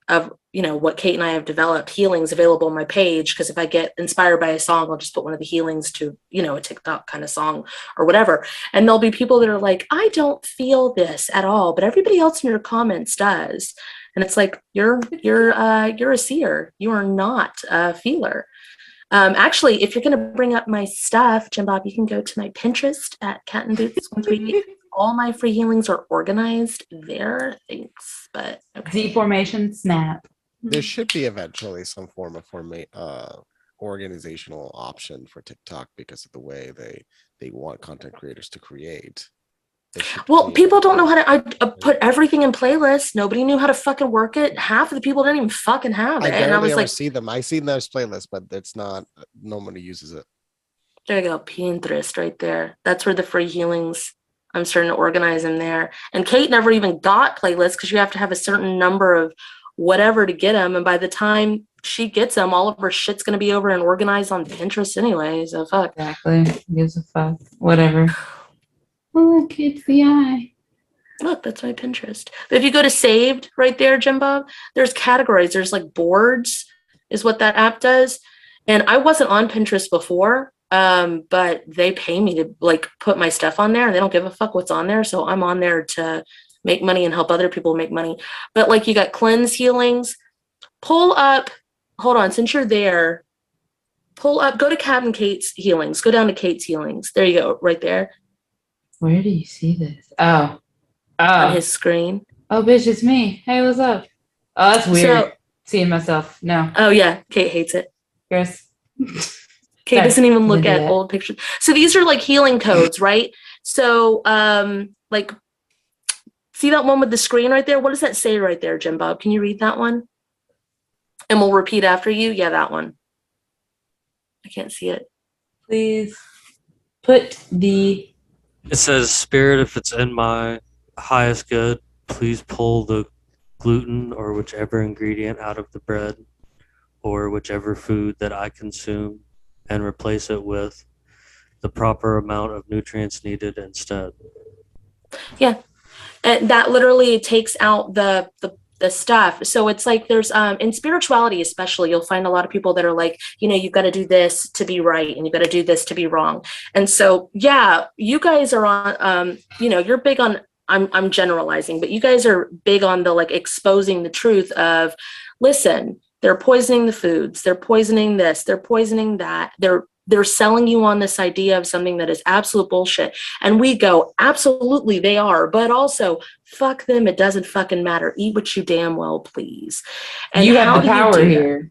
what Kate and I have developed healings available on my page, because if I get inspired by a song, I'll just put one of the healings to, a TikTok kind of song or whatever. And there'll be people that are like, I don't feel this at all, but everybody else in your comments does. And it's like, you're a seer. You are not a feeler. Actually, if you're going to bring up my stuff, Jim Bob, you can go to my Pinterest at Kat'n'boots. All my free healings are organized there. Thanks. But okay. Z formation snap. There should be eventually some form of organizational option for TikTok because of the way they want content creators to create. Well, people don't know how to. I put everything in playlists. Nobody knew how to fucking work it. Half of the people didn't even fucking have it. And I was like, see them. I see those playlists, but it's not. Nobody uses it. There you go, Pinterest right there. That's where the free healings. I'm starting to organize them there. And Kate never even got playlists because you have to have a certain number of whatever to get them. And by the time she gets them, all of her shit's going to be over and organized on Pinterest anyway. So fuck. Exactly. Who gives a fuck? Whatever. Oh, look, it's the eye. Look, that's my Pinterest. But if you go to saved right there, Jim Bob, there's categories. There's like boards is what that app does. And I wasn't on Pinterest before, but they pay me to like put my stuff on there and they don't give a fuck what's on there. So I'm on there to make money and help other people make money. But like you got cleanse healings, pull up, hold on, since you're there, pull up, go to Kaptin Kate's healings, go down to Kate's healings. There you go, right there. Where do you see this? Oh. On his screen. Oh, bitch, it's me. Hey, what's up? Oh, that's weird. Seeing myself. No. Oh, yeah. Kate hates it. Chris. Kate doesn't even look at old pictures. So these are like healing codes, right? So, like, see that one with the screen right there? What does that say right there, Jim Bob? Can you read that one? And we'll repeat after you. Yeah, that one. I can't see it. Please put the... It says, Spirit, if it's in my highest good, please pull the gluten or whichever ingredient out of the bread or whichever food that I consume and replace it with the proper amount of nutrients needed instead. Yeah. And that literally takes out the the stuff. So it's like there's in spirituality especially, you'll find a lot of people that are like, you know, you've got to do this to be right and you've got to do this to be wrong. And so yeah, you guys are on you know, you're big on, I'm generalizing, but you guys are big on the like exposing the truth of, listen, they're poisoning the foods, they're poisoning this, they're poisoning that, they're selling you on this idea of something that is absolute bullshit. And we go, absolutely they are, but also fuck them. It doesn't fucking matter. Eat what you damn well please. And you have the power here.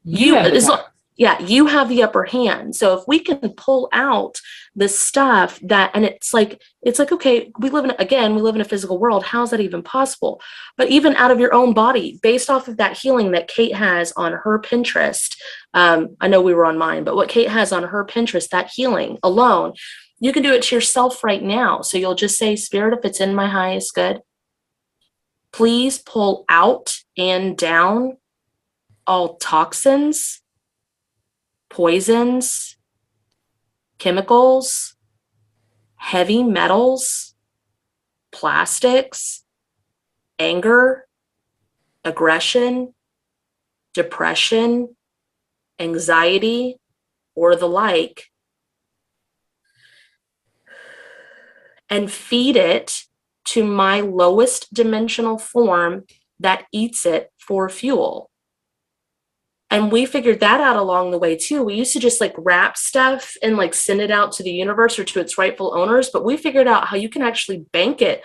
You have the power. Yeah, you have the upper hand. So if we can pull out the stuff that, and it's like, okay, we live in a physical world. How's that even possible? But even out of your own body, based off of that healing that Kate has on her Pinterest, I know we were on mine, but what Kate has on her Pinterest, that healing alone, you can do it to yourself right now. So you'll just say, Spirit, if it's in my highest good, please pull out and down all toxins, poisons, chemicals, heavy metals, plastics, anger, aggression, depression, anxiety, or the like, and feed it to my lowest dimensional form that eats it for fuel. And we figured that out along the way too. We used to just like wrap stuff and like send it out to the universe or to its rightful owners, but we figured out how you can actually bank it,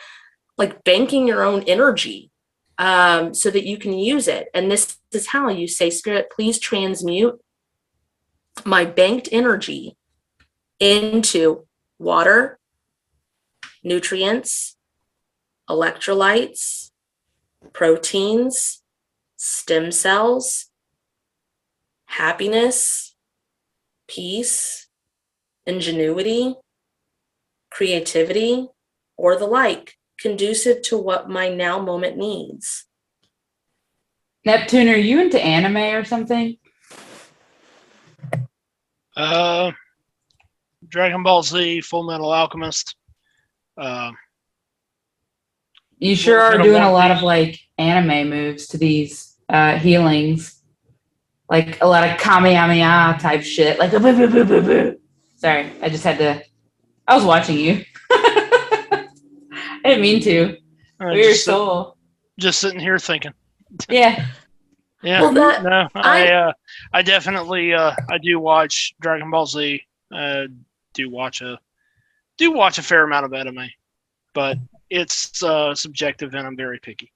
like banking your own energy, so that you can use it. And this is how you say, Spirit, please transmute my banked energy into water, nutrients, electrolytes, proteins, stem cells, happiness, peace, ingenuity, creativity, or the like, conducive to what my now moment needs. Neptune, are you into anime or something? Dragon Ball Z, Full Metal Alchemist. You sure are doing a lot of like anime moves to these healings. Like a lot of Kamehameha type shit. Like, sorry, I just had to. I was watching you. I didn't mean to. Weird soul. Just sitting here thinking. Yeah. Yeah. Well, I definitely I do watch Dragon Ball Z. Do watch a fair amount of anime, but it's subjective and I'm very picky.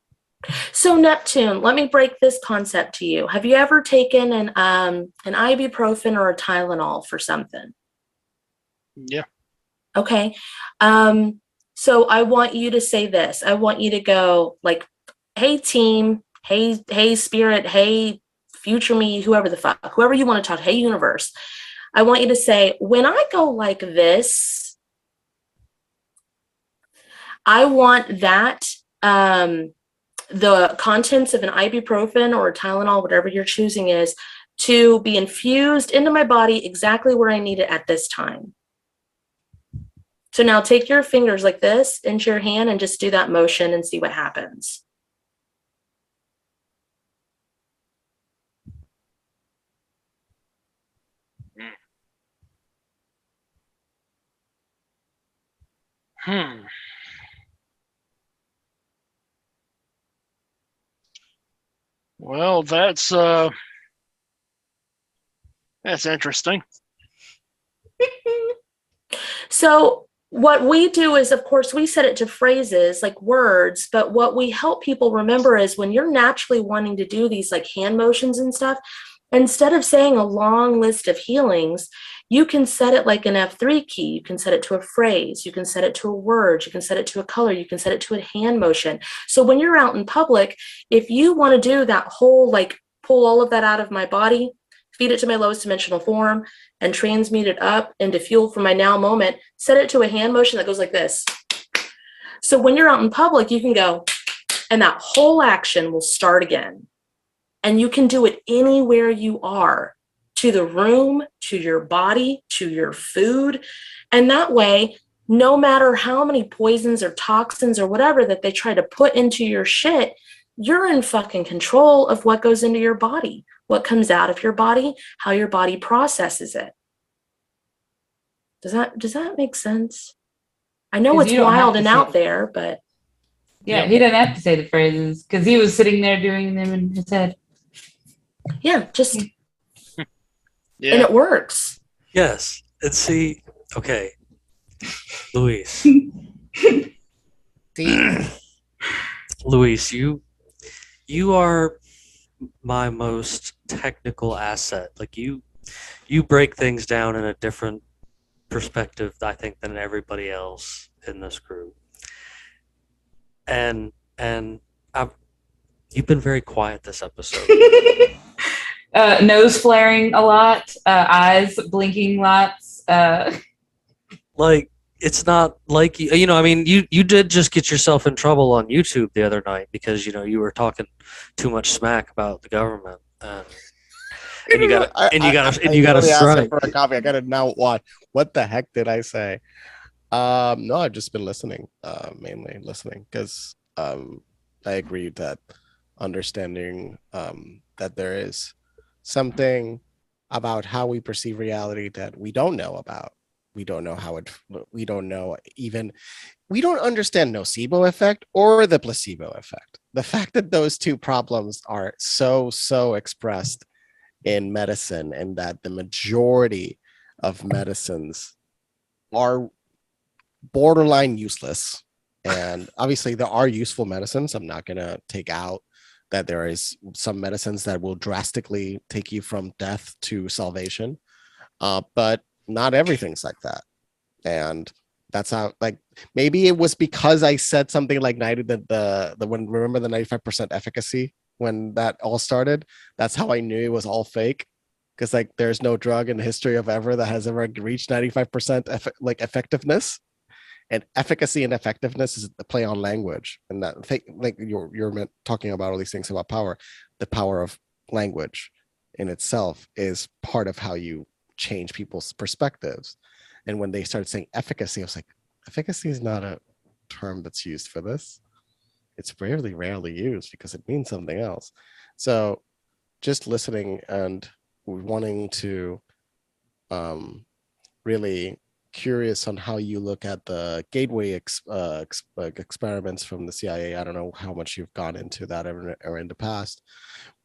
So Neptune, let me break this concept to you. Have you ever taken an ibuprofen or a Tylenol for something? Yeah. Okay. So I want you to say this. I want you to go like, hey team, hey spirit, hey future me, whoever the fuck, whoever you want to talk to, hey universe. I want you to say, when I go like this, I want that the contents of an ibuprofen or a Tylenol, whatever you're choosing is, to be infused into my body exactly where I need it at this time. So now take your fingers like this into your hand and just do that motion and see what happens. Well, that's interesting. So what we do is, of course, we set it to phrases like words, but what we help people remember is when you're naturally wanting to do these like hand motions and stuff, instead of saying a long list of healings, you can set it like an F3 key. You can set it to a phrase. You can set it to a word. You can set it to a color. You can set it to a hand motion. So when you're out in public, if you want to do that whole, like pull all of that out of my body, feed it to my lowest dimensional form, and transmute it up into fuel for my now moment, set it to a hand motion that goes like this. So when you're out in public, you can go, and that whole action will start again. And you can do it anywhere you are, to the room, to your body, to your food. And that way, no matter how many poisons or toxins or whatever that they try to put into your shit, You're in fucking control of what goes into your body, what comes out of your body, how your body processes it. Does that make sense? I know 'Cause it's you don't have wild to and say out it. there, but Yeah, he didn't have to say the phrases because he was sitting there doing them in his head. yeah, just Yeah. and it works. Yes. And see, okay, Luis. See, Luis, you are my most technical asset. Like you break things down in a different perspective, I think, than everybody else in this group. And you've been very quiet this episode. Nose flaring a lot, eyes blinking lots. Like it's not like you know. I mean, you did just get yourself in trouble on YouTube the other night because you were talking too much smack about the government. And you got a strike. For a copy. I got to now watch. What the heck did I say? No, I've just been listening, mainly listening, because I agree that understanding that there is something about how we perceive reality that we don't know about. We don't know how it. We don't know even. We don't understand nocebo effect or the placebo effect. The fact that those two problems are so expressed in medicine, and that the majority of medicines are borderline useless. And obviously there are useful medicines. I'm not going to take out that there is some medicines that will drastically take you from death to salvation. But not everything's like that. And that's how, like, maybe it was because I said something like remember the 95% efficacy when that all started. That's how I knew it was all fake. Because like there's no drug in the history of ever that has ever reached 95% effectiveness. And efficacy and effectiveness is the play on language. And that like you're talking about all these things about power. The power of language in itself is part of how you change people's perspectives. And when they started saying efficacy, I was like, efficacy is not a term that's used for this. It's rarely used because it means something else. So just listening and wanting to really curious on how you look at the gateway experiments from the CIA. I don't know how much you've gone into that or in the past,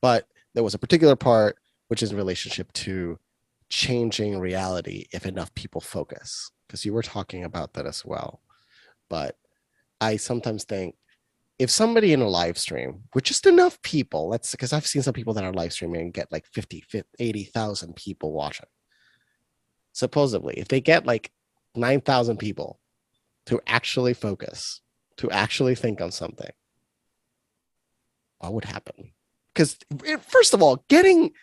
but there was a particular part which is in relationship to changing reality if enough people focus, because you were talking about that as well. But I sometimes think if somebody in a live stream with just enough people, because I've seen some people that are live streaming and get like 80,000 people watching. Supposedly, if they get like 9,000 people to actually focus, to actually think on something, what would happen? Because first of all, getting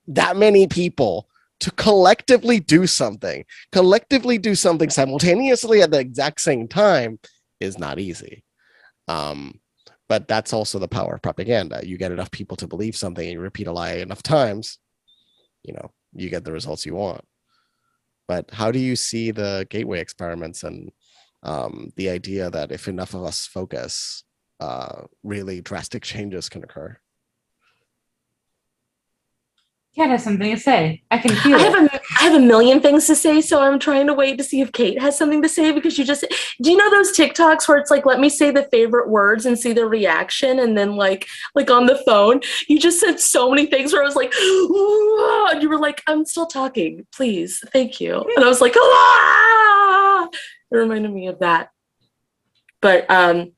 that many people to collectively do something simultaneously at the exact same time is not easy. But that's also the power of propaganda. You get enough people to believe something and you repeat a lie enough times, you get the results you want. But how do you see the gateway experiments and the idea that if enough of us focus, really drastic changes can occur? Kat has something to say. I can feel I have a million things to say, so I'm trying to wait to see if Kate has something to say, because do you know those TikToks where it's like, let me say the favorite words and see the reaction, and then like on the phone, you just said so many things where I was like, and you were like, I'm still talking, please, thank you, and I was like, it reminded me of that. But I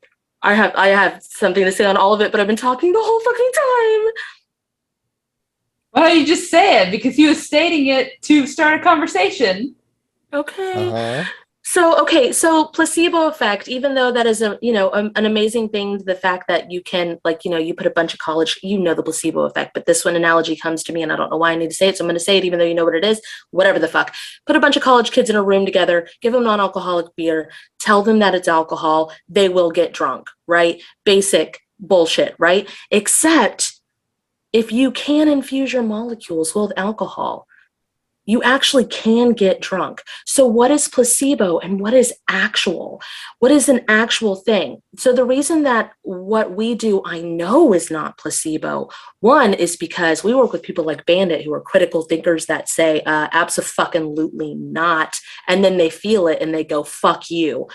have something to say on all of it, but I've been talking the whole fucking time. Why don't you just say it? Because he was stating it to start a conversation. Okay. So placebo effect, even though that is an amazing thing, the fact that you can, you put a bunch of college, the placebo effect, but this one analogy comes to me and I don't know why I need to say it. So I'm going to say it, even though you know what it is, whatever the fuck. Put a bunch of college kids in a room together, give them non-alcoholic beer, tell them that it's alcohol, they will get drunk, right? Basic bullshit, right? Except if you can infuse your molecules with alcohol, You actually can get drunk. So what is placebo and what is actual? What is an actual thing? So the reason that what we do, I know, is not placebo, one is because we work with people like Bandit who are critical thinkers that say abso-fucking-lutely not, and then they feel it and they go, fuck you.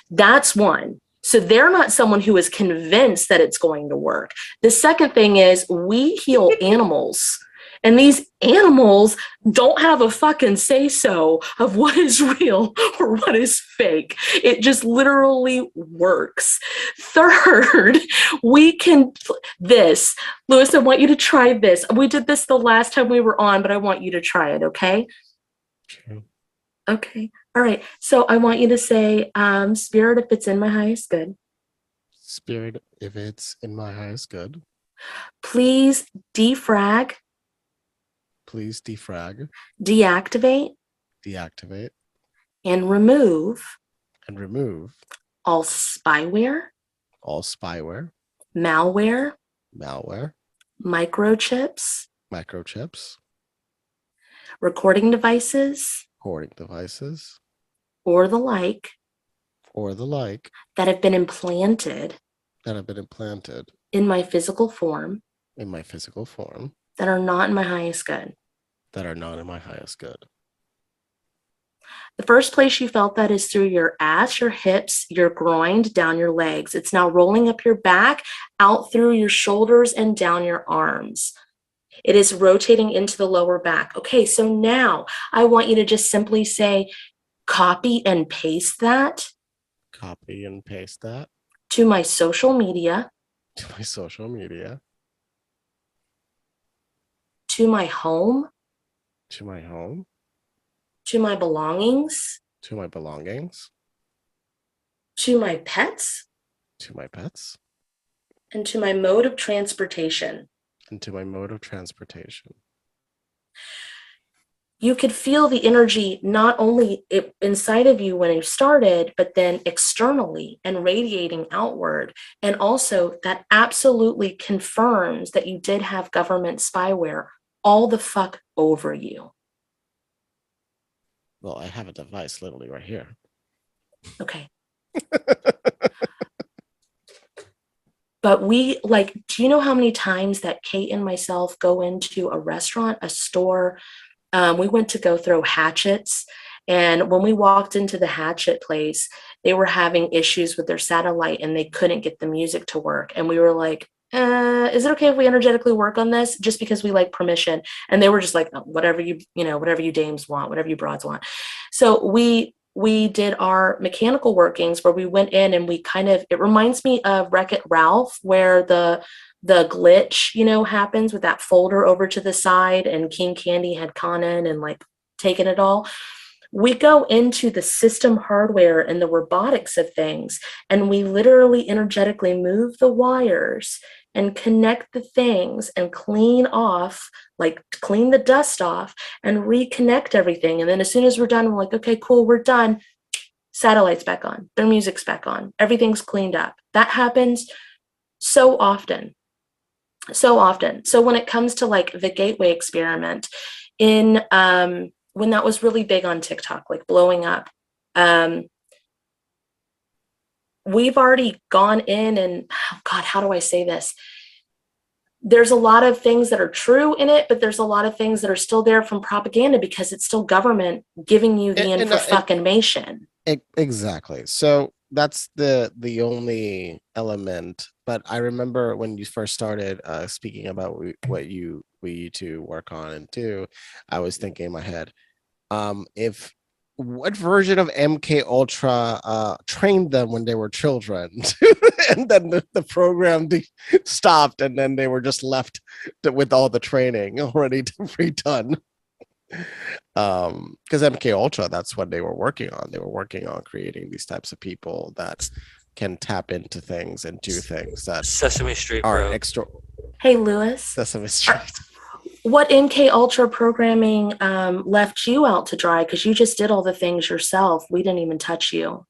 That's one. So they're not someone who is convinced that it's going to work. The second thing is we heal animals. And these animals don't have a fucking say-so of what is real or what is fake. It just literally works. Third, we can this. Lewis, I want you to try this. We did this the last time we were on, but I want you to try it, okay? Sure. Okay. All right. So I want you to say, spirit, if it's in my highest good. Spirit, if it's in my highest good. Please defrag. Please defrag, Deactivate, deactivate, and remove all spyware, malware, microchips, recording devices, or the like that have been implanted in my physical form that are not in my highest good. The first place you felt that is through your ass, your hips, your groin, down your legs. It's now rolling up your back, out through your shoulders, and down your arms. It is rotating into the lower back. Okay, so now I want you to just simply say, copy and paste that to my social media, to my home, to my belongings, to my pets, and to my mode of transportation. You could feel the energy not only inside of you when you started, but then externally and radiating outward. And also that absolutely confirms that you did have government spyware all the fuck over you. Well, I have a device literally right here. Okay. But we do you know how many times that Kate and myself go into a restaurant, a store? We went to go throw hatchets. And when we walked into the hatchet place, they were having issues with their satellite and they couldn't get the music to work. And we were like, is it okay if we energetically work on this? Just because we like permission. And they were just like, oh, whatever you dames want, whatever you broads want. So we did our mechanical workings where we went in and we it reminds me of Wreck-It Ralph, where the glitch, happens with that folder over to the side and King Candy had gone in and taken it all. We go into the system hardware and the robotics of things, and we literally energetically move the wires and connect the things and clean the dust off and reconnect everything. And then as soon as we're done, we're like, okay, cool, we're done. Satellite's back on, their music's back on, everything's cleaned up. That happens so often. So when it comes to the gateway experiment in when that was really big on TikTok, blowing up, we've already gone in and, oh God, how do I say this? There's a lot of things that are true in it, but there's a lot of things that are still there from propaganda because it's still government giving you the information. Exactly. So that's the only element. But I remember when you first started speaking about what you two work on and do, I was thinking in my head, what version of MK Ultra trained them when they were children, and then the program stopped, and then they were just left with all the training already redone. Because MK Ultra, that's what they were working on. They were working on creating these types of people that can tap into things and do things that Sesame Street are bro. extra. Hey, Lewis. Sesame Street. What MK Ultra programming left you out to dry? Because you just did all the things yourself. We didn't even touch you.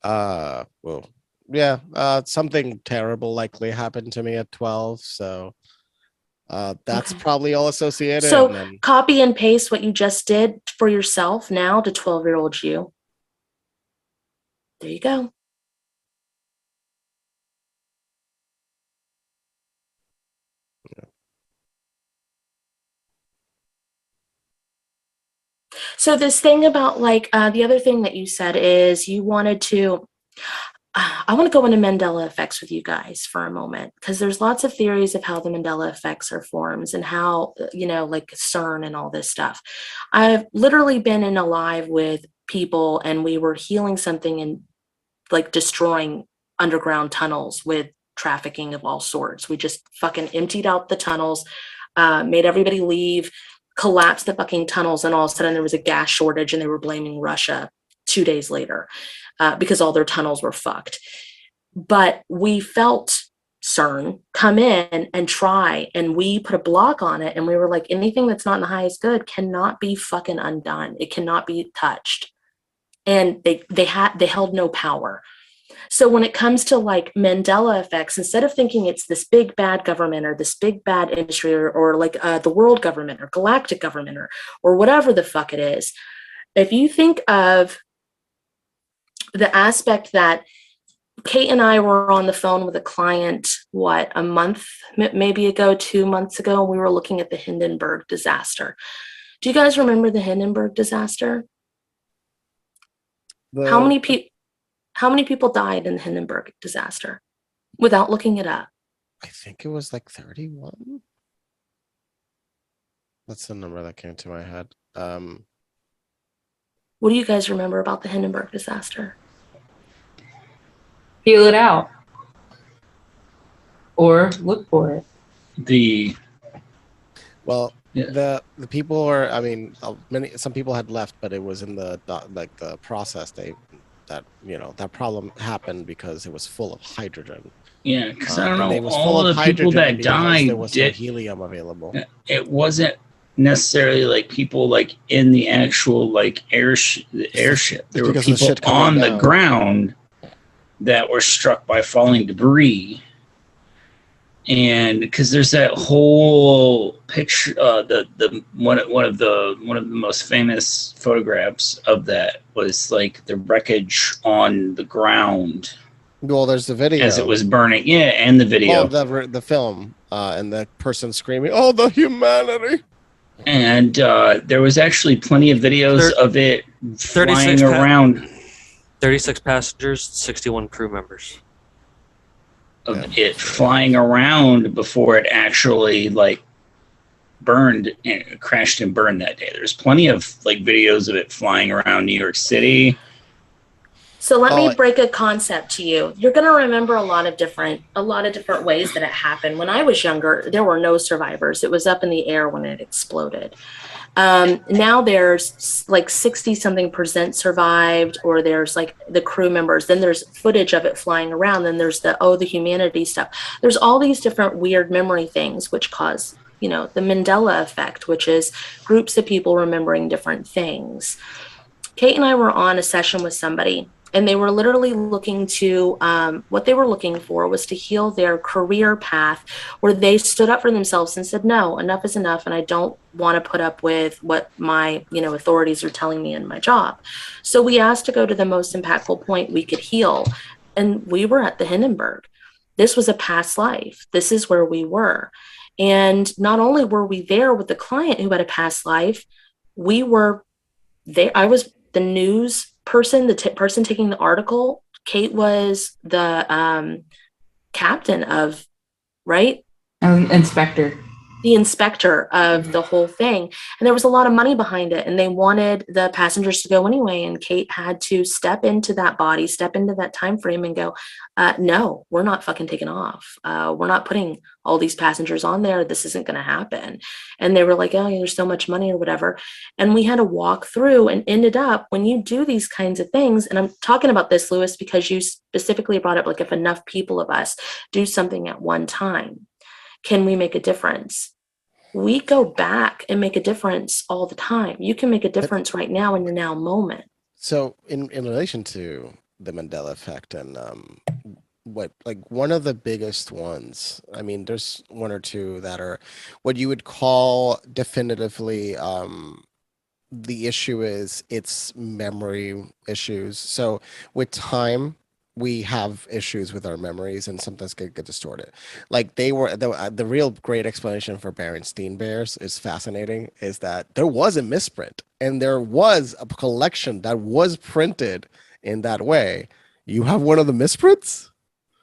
Well, yeah. Something terrible likely happened to me at 12. So That's Okay. probably all associated. So and then, copy and paste what you just did for yourself now to 12-year-old you. There you go. So this thing about like the other thing that you said is you wanted to. I want to go into Mandela effects with you guys for a moment because there's lots of theories of how the Mandela effects are forms and how, like CERN and all this stuff. I've literally been in a live with people and we were healing something and like destroying underground tunnels with trafficking of all sorts. We just fucking emptied out the tunnels, made everybody leave, collapsed the fucking tunnels, and all of a sudden there was a gas shortage and they were blaming Russia 2 days later. Because all their tunnels were fucked. But we felt CERN come in and try, and we put a block on it, and we were like, anything that's not in the highest good cannot be fucking undone. It cannot be touched. And they held no power. So when it comes to like Mandela effects, instead of thinking it's this big bad government or this big bad industry or like the world government or galactic government or whatever the fuck it is, if you think of the aspect that Kate and I were on the phone with a client, a month maybe ago, 2 months ago, and we were looking at the Hindenburg disaster. Do you guys remember the Hindenburg disaster? How many people died in the Hindenburg disaster? Without looking it up. I think it was like 31. That's the number that came to my head. What do you guys remember about the Hindenburg disaster? Feel it out. Or look for it. The people are. I mean, some people had left, but it was in the process. That problem happened because it was full of hydrogen. Yeah, because I don't know, It was all full of the people hydrogen that because died there was no helium available. It wasn't necessarily like people like in the actual like airship. There were people on the ground that were struck by falling debris. And because there's that whole picture, one of the most famous photographs of that was like the wreckage on the ground. Well, there's the video as it was burning. Yeah, and the video. Well, the film, and the person screaming, "Oh, the humanity!" And there was actually plenty of videos of it flying around. 36 passengers, 61 crew members. Of it flying around before it actually like burned and crashed and burned that day. There's plenty of like videos of it flying around New York City. So let me break a concept to you. You're going to remember a lot of different ways that it happened. When I was younger, there were no survivors. It was up in the air when it exploded. Now there's like 60-something% survived, or there's like the crew members. Then there's footage of it flying around. Then there's the humanity stuff. There's all these different weird memory things which cause, the Mandela effect, which is groups of people remembering different things. Kate and I were on a session with somebody, and they were literally looking to, what they were looking for was to heal their career path, where they stood up for themselves and said, no, enough is enough. And I don't want to put up with what my, authorities are telling me in my job. So we asked to go to the most impactful point we could heal. And we were at the Hindenburg. This was a past life. This is where we were. And not only were we there with the client who had a past life, we were there. I was the news person, the person taking the article. Kate was the captain of, right? Inspector. The inspector of the whole thing. And there was a lot of money behind it, and they wanted the passengers to go anyway. And Kate had to step into that body, step into that time frame and go, no, we're not fucking taking off. We're not putting all these passengers on there. This isn't going to happen. And they were like, oh, there's so much money or whatever. And we had to walk through, and ended up, when you do these kinds of things, and I'm talking about this, Lewis, because you specifically brought up, like, if enough people of us do something at one time, can we make a difference? We go back and make a difference all the time. You can make a difference right now in the now moment. So in relation to the Mandela effect and one of the biggest ones. I mean, there's one or two that are what you would call definitively the issue is it's memory issues. So with time, we have issues with our memories and sometimes get distorted. Like they were the real great explanation for Berenstain Bears is fascinating, is that there was a misprint and there was a collection that was printed in that way. You have one of the misprints?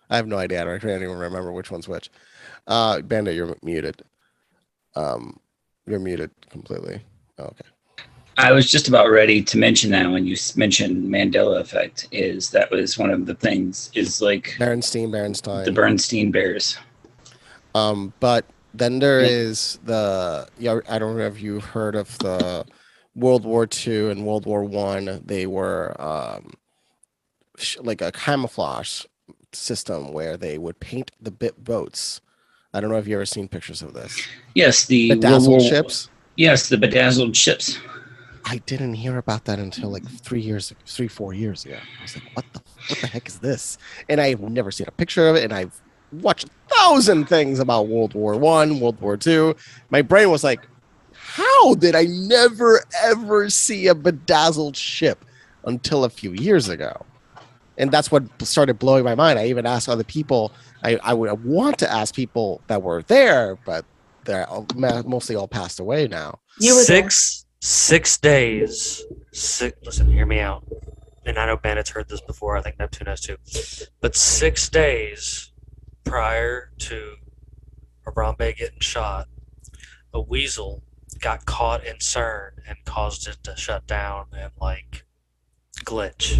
I have no idea. I can't even remember which one's which. Bandit, you're muted. You're muted completely. Oh, okay. I was just about ready to mention that when you mentioned Mandela effect. Is that was one of the things is like Berenstain. The Bernstein Bears. But then there is the I don't know if you've heard of the World War II and World War I. They were like a camouflage system where they would paint the boats. I don't know if you've ever seen pictures of this. Yes, the bedazzled ships. Yes, the bedazzled ships. I didn't hear about that until like 4 years ago. I was like, what the heck is this? And I've never seen a picture of it, and I've watched 1,000 things about World War I, World War II. My brain was like, how did I never ever see a bedazzled ship until a few years ago? And that's what started blowing my mind. I even asked other people. I would want to ask people that were there, but they're mostly all passed away now. You were 6 days. Listen, hear me out. And I know Bandit's heard this before. I think Neptune has too. But 6 days prior to Harambe getting shot, a weasel got caught in CERN and caused it to shut down and like glitch.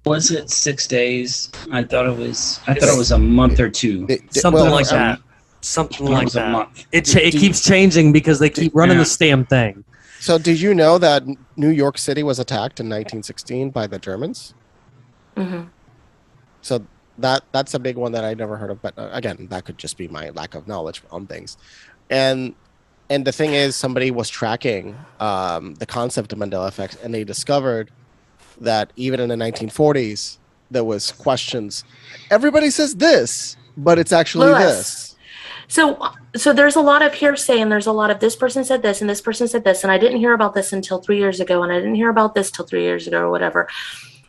Was it 6 days? I thought it was a month or two. Something like that. Something like that. It keeps changing because they keep running this damn thing. So did you know that New York City was attacked in 1916 by the Germans? Mm-hmm. So that's a big one that I never heard of. But again, that could just be my lack of knowledge on things. And the thing is, somebody was tracking the concept of Mandela effect, and they discovered that even in the 1940s, there was questions. Everybody says this, but it's actually this. So there's a lot of hearsay, and there's a lot of this person said this and this person said this, and I didn't hear about this until 3 years ago, and I didn't hear about this till 3 years ago or whatever.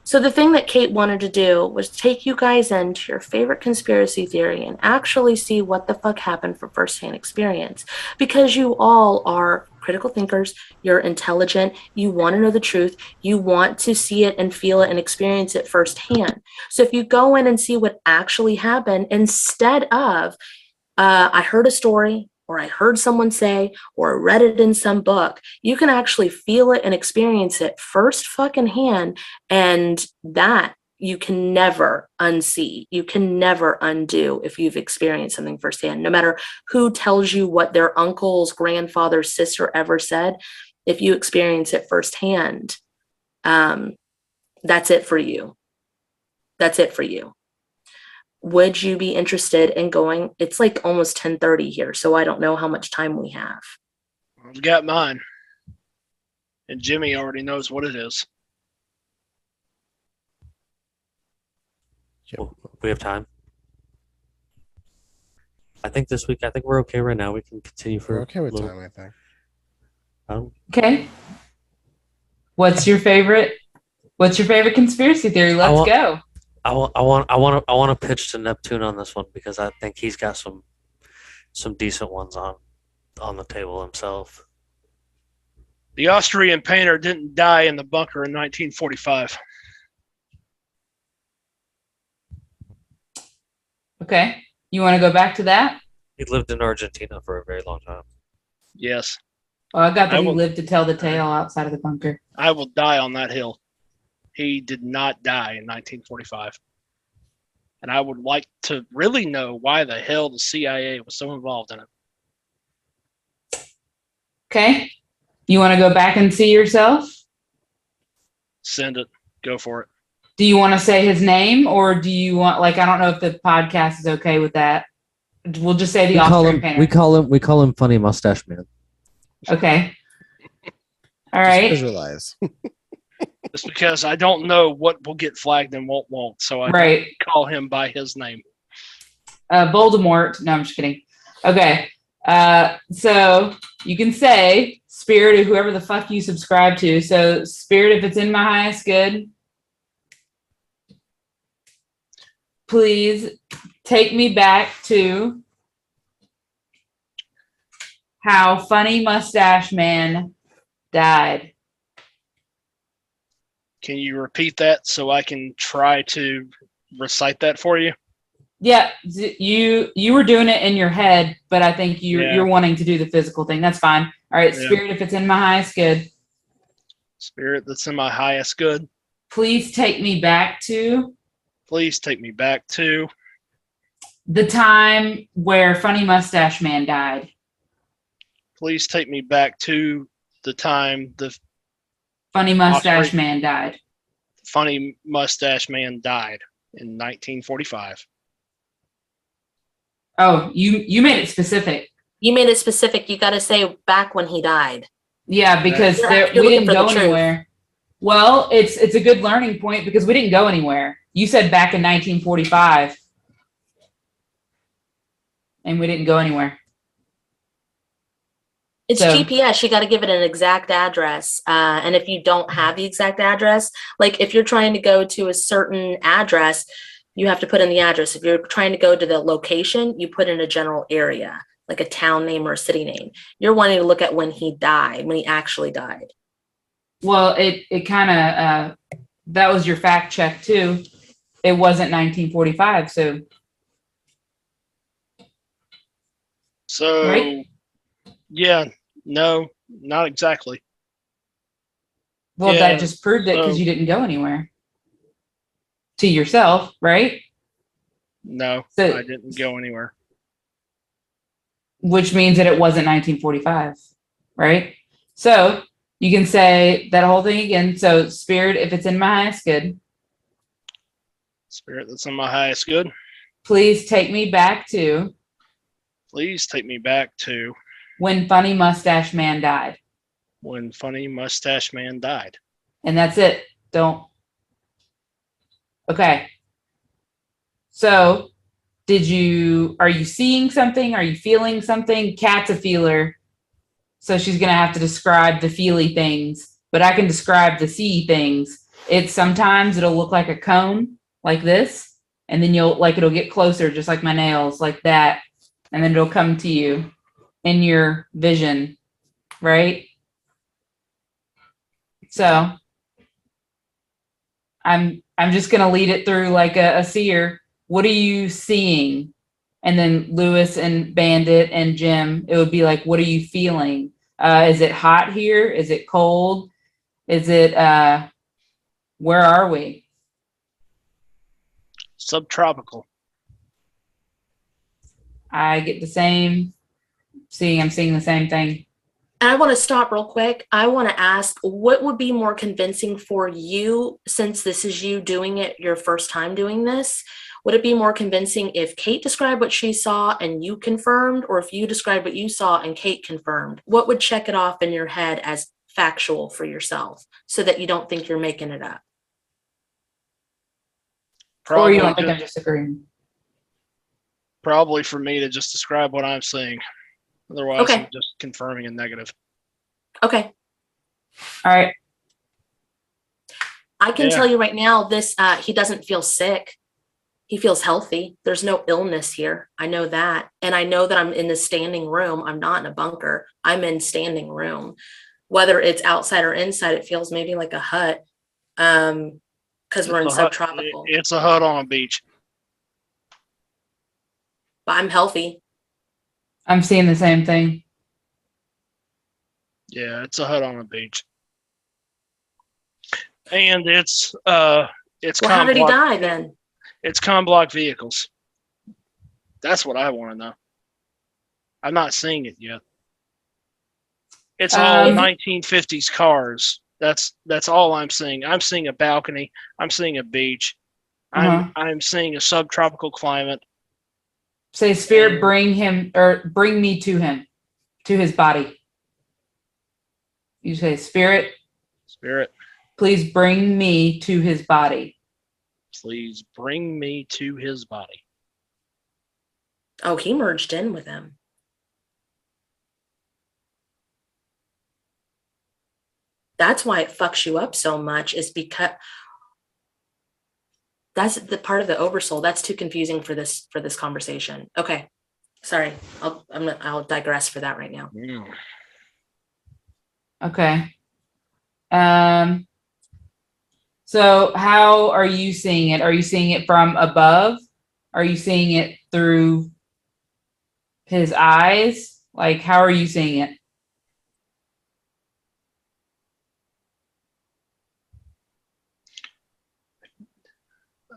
So the thing that Kate wanted to do was take you guys into your favorite conspiracy theory and actually see what the fuck happened from firsthand experience, because you all are critical thinkers, you're intelligent, you want to know the truth, you want to see it and feel it and experience it firsthand. So if you go in and see what actually happened instead of I heard a story, or I heard someone say, or read it in some book, you can actually feel it and experience it first fucking hand. And that you can never unsee. You can never undo if you've experienced something firsthand. No matter who tells you what their uncle's grandfather's sister ever said, if you experience it firsthand, that's it for you. That's it for you. Would you be interested in going? It's like almost 10:30 here, so I don't know how much time we have. I've got mine. And Jimmy already knows what it is. We have time. I think this week, we're okay right now. We can continue for We're okay with time, I think. Okay. What's your favorite conspiracy theory? Let's go. I want to pitch to Neptune on this one because I think he's got some decent ones on the table himself. The Austrian painter didn't die in the bunker in 1945. Okay. You want to go back to that? He lived in Argentina for a very long time. Yes. Well, I got that he lived to tell the tale outside of the bunker. I will die on that hill. He did not die in 1945. And I would like to really know why the hell the CIA was so involved in it. Okay. You want to go back and see yourself? Send it. Go for it. Do you want to say his name, or do you want, like, I don't know if the podcast is okay with that. We'll just say the Austrian painter. We call him Funny Mustache Man. Okay. All right. Just visualize. Just because I don't know what will get flagged and what won't, so I Right. call him by his name. Voldemort. No, I'm just kidding. Okay. So you can say spirit of whoever the fuck you subscribe to. So spirit, if it's in my highest good, please take me back to how Funny Mustache Man died. Can you repeat that so I can try to recite that for you? Yeah, you were doing it in your head, but I think you're wanting to do the physical thing. That's fine. All right, spirit, if it's in my highest good. Spirit that's in my highest good. Please take me back to. Please take me back to. The time where Funny Mustache Man died. Please take me back to the time the Funny Mustache Man died. Funny Mustache Man died in 1945. Oh, you made it specific. You made it specific. You got to say back when he died. Yeah, because we didn't go anywhere. Well, it's a good learning point because we didn't go anywhere. You said back in 1945, and we didn't go anywhere. It's GPS. You got to give it an exact address. And if you don't have the exact address, like if you're trying to go to a certain address, you have to put in the address. If you're trying to go to the location, you put in a general area, like a town name or a city name. You're wanting to look at when he died, when he actually died. Well, it kind of, that was your fact check too. It wasn't 1945, so. So, right? Yeah, no, not exactly. Well, that just proved it because you didn't go anywhere. To yourself, right? No, so, I didn't go anywhere. Which means that it wasn't 1945, right? So you can say that whole thing again. So spirit, if it's in my highest good. Spirit that's in my highest good. Please take me back to. Please take me back to. When Funny Mustache Man died. When Funny Mustache Man died. And that's it. Don't. Okay. So are you seeing something? Are you feeling something? Kat's a feeler. So she's going to have to describe the feely things, but I can describe the see things. Sometimes it'll look like a cone like this. And then it'll get closer, just like my nails, like that. And then it'll come to you in your vision, right? So I'm just gonna lead it through like a seer. What are you seeing? And then Lewis and Bandit and Jim, it would be like, what are you feeling? Is it hot here? Is it cold? Is it where are we? Subtropical. I get the same. I'm seeing the same thing. And I want to stop real quick. I want to ask, what would be more convincing for you, since this is you doing it your first time doing this? Would it be more convincing if Kate described what she saw and you confirmed, or if you described what you saw and Kate confirmed? What would check it off in your head as factual for yourself so that you don't think you're making it up? Or you don't think I'm just agreeing? Probably for me to just describe what I'm seeing. Otherwise, I'm just confirming a negative. Okay. All right. I can tell you right now, he doesn't feel sick. He feels healthy. There's no illness here. I know that. And I know that I'm in the standing room. I'm not in a bunker. I'm in standing room. Whether it's outside or inside, it feels maybe like a hut. Because we're in subtropical. It's a hut on a beach. But I'm healthy. I'm seeing the same thing. Yeah, it's a hut on a beach. And it's well, how did he die then? It's con-block vehicles. That's what I want to know. I'm not seeing it yet. It's all 1950s cars. That's all I'm seeing. I'm seeing a balcony. I'm seeing a beach. I'm seeing a subtropical climate. Say, spirit, bring me to him, to his body. You say, spirit. Spirit. Please bring me to his body. Please bring me to his body. Oh, he merged in with him. That's why it fucks you up so much, is because that's the part of the oversoul. That's too confusing for this conversation. Okay. Sorry. I'll digress for that right now. Mm. Okay. So how are you seeing it? Are you seeing it from above? Are you seeing it through his eyes? Like, how are you seeing it?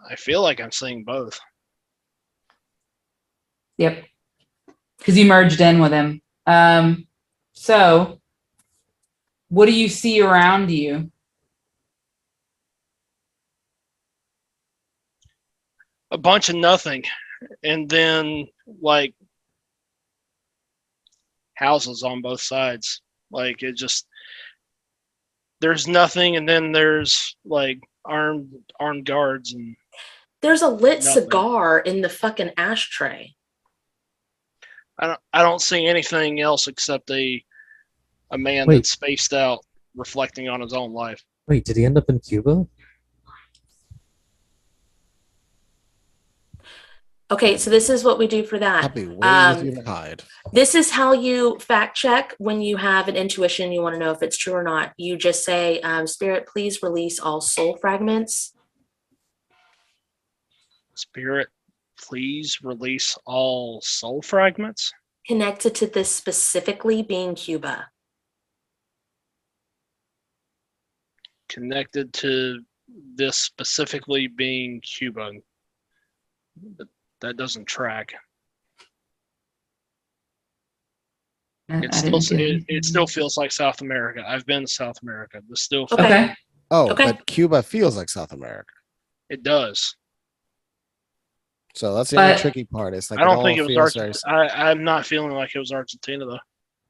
I feel like I'm seeing both. Yep. Because you merged in with him. So what do you see around you? A bunch of nothing. And then, like, houses on both sides. Like, it just, there's nothing, and then there's, like, armed guards. And there's a lit nothing. Cigar in the fucking ashtray. I don't see anything else except a man Wait. that's spaced out, reflecting on his own life. Wait, did he end up in Cuba? Okay, so this is what we do for that. That'd be way easier to hide. This is how you fact check when you have an intuition. You want to know if it's true or not. You just say, Spirit, please release all soul fragments. Spirit, please release all soul fragments. Connected to this specifically being Cuba. Connected to this specifically being Cuba. But that doesn't track. It still feels like South America. I've been to South America. This still feels Okay. Oh, Okay. but Cuba feels like South America. It does. So that's the But- only tricky part. It's like I don't all think it was feels Argentina. I'm not feeling like it was Argentina though.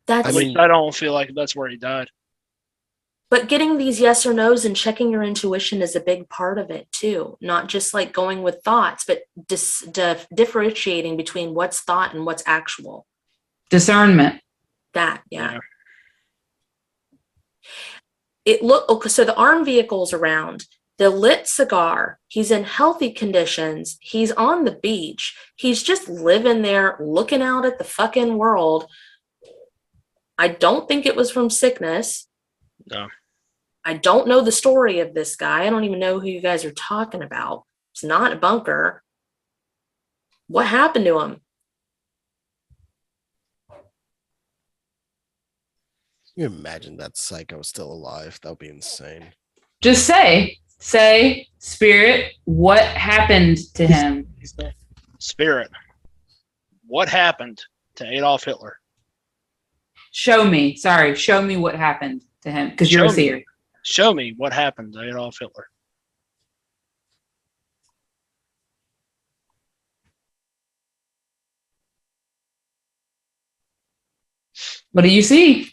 That's At least I don't feel like that's where he died. But getting these yes or no's and checking your intuition is a big part of it too. Not just like going with thoughts, but differentiating between what's thought and what's actual. Discernment. That, yeah. So the armed vehicle's around. The lit cigar, he's in healthy conditions. He's on the beach. He's just living there, looking out at the fucking world. I don't think it was from sickness. No. I don't know the story of this guy. I don't even know who you guys are talking about. It's not a bunker. What happened to him? Can you imagine that psycho still alive? That would be insane. Just say, Spirit, what happened to him? Spirit, what happened to Adolf Hitler? Show me what happened to him, because you're a seer. Show me what happened to Adolf Hitler. What do you see?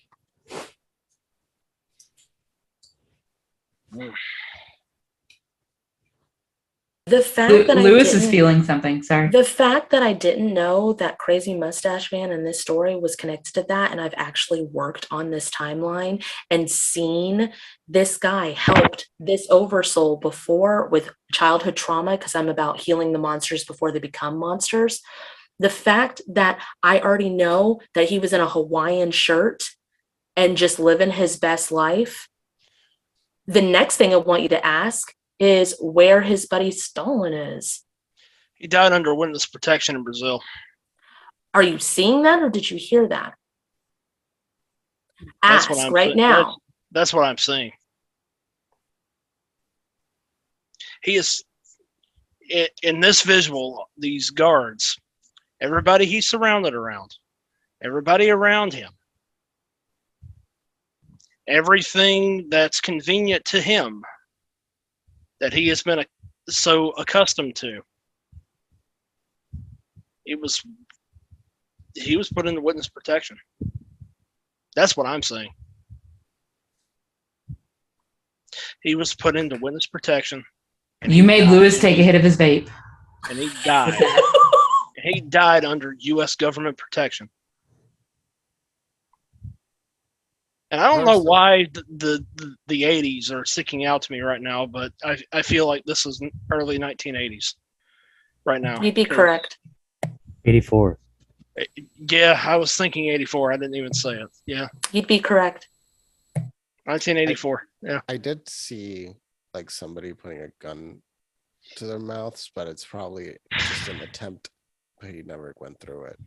The fact that Lewis is feeling something. Sorry. The fact that I didn't know that crazy mustache man in this story was connected to that, and I've actually worked on this timeline and seen this guy helped this oversoul before with childhood trauma, because I'm about healing the monsters before they become monsters. The fact that I already know that he was in a Hawaiian shirt and just living his best life. The next thing I want you to ask is where his buddy Stalin is. He died under witness protection in Brazil. Are you seeing that, or did you hear that? Ask right now. That's what I'm seeing. He is in this visual. These guards, everybody he's surrounded around, everybody around him, everything that's convenient to him, that he has been so accustomed to. He was put into witness protection. That's what I'm saying. He was put into witness protection. You made Lewis take a hit of his vape. And he died. He died under U.S. government protection. And I don't know why the 80s are sticking out to me right now, but I feel like this is early 1980s right now. You'd be correct. 84. Yeah, I was thinking 84. I didn't even say it. Yeah. You'd be correct. 1984. Yeah. I did see like somebody putting a gun to their mouths, but it's probably just an attempt, but he never went through it.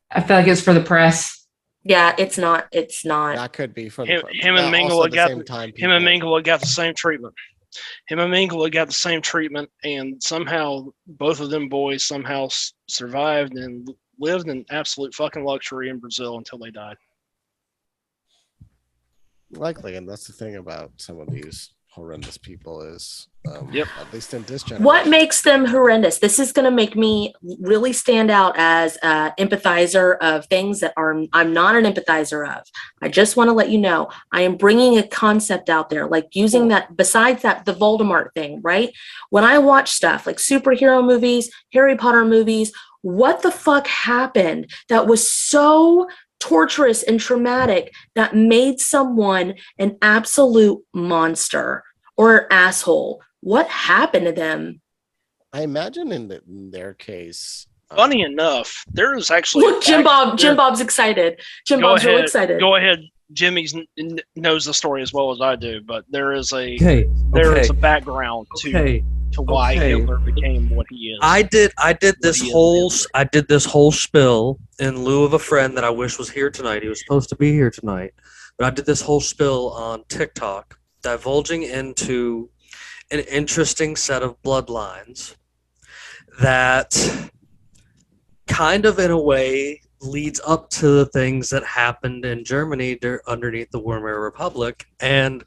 I feel like it's for the press. Yeah, it's not. It's not. That could be for him and Mingala got the same treatment. Him and Mingala got the same treatment, and somehow both of them boys somehow survived and lived in absolute fucking luxury in Brazil until they died. Likely, and that's the thing about some of these horrendous people is, at least in this generation. What makes them horrendous? This is going to make me really stand out as an empathizer of things that I'm not an empathizer of. I just want to let you know, I am bringing a concept out there, like using that, besides that, the Voldemort thing, right? When I watch stuff like superhero movies, Harry Potter movies, what the fuck happened that was so torturous and traumatic that made someone an absolute monster or asshole? What happened to them? I imagine in their case, funny enough, there is actually look, Jim Bob's excited. Jim Bob's real excited. Go ahead. Jimmy's knows the story as well as I do, but there is a is a background to why Hitler became what he is. I did this whole spill in lieu of a friend that I wish was here tonight. He was supposed to be here tonight, but I did this whole spill on TikTok, divulging into an interesting set of bloodlines that kind of in a way leads up to the things that happened in Germany underneath the Weimar Republic, and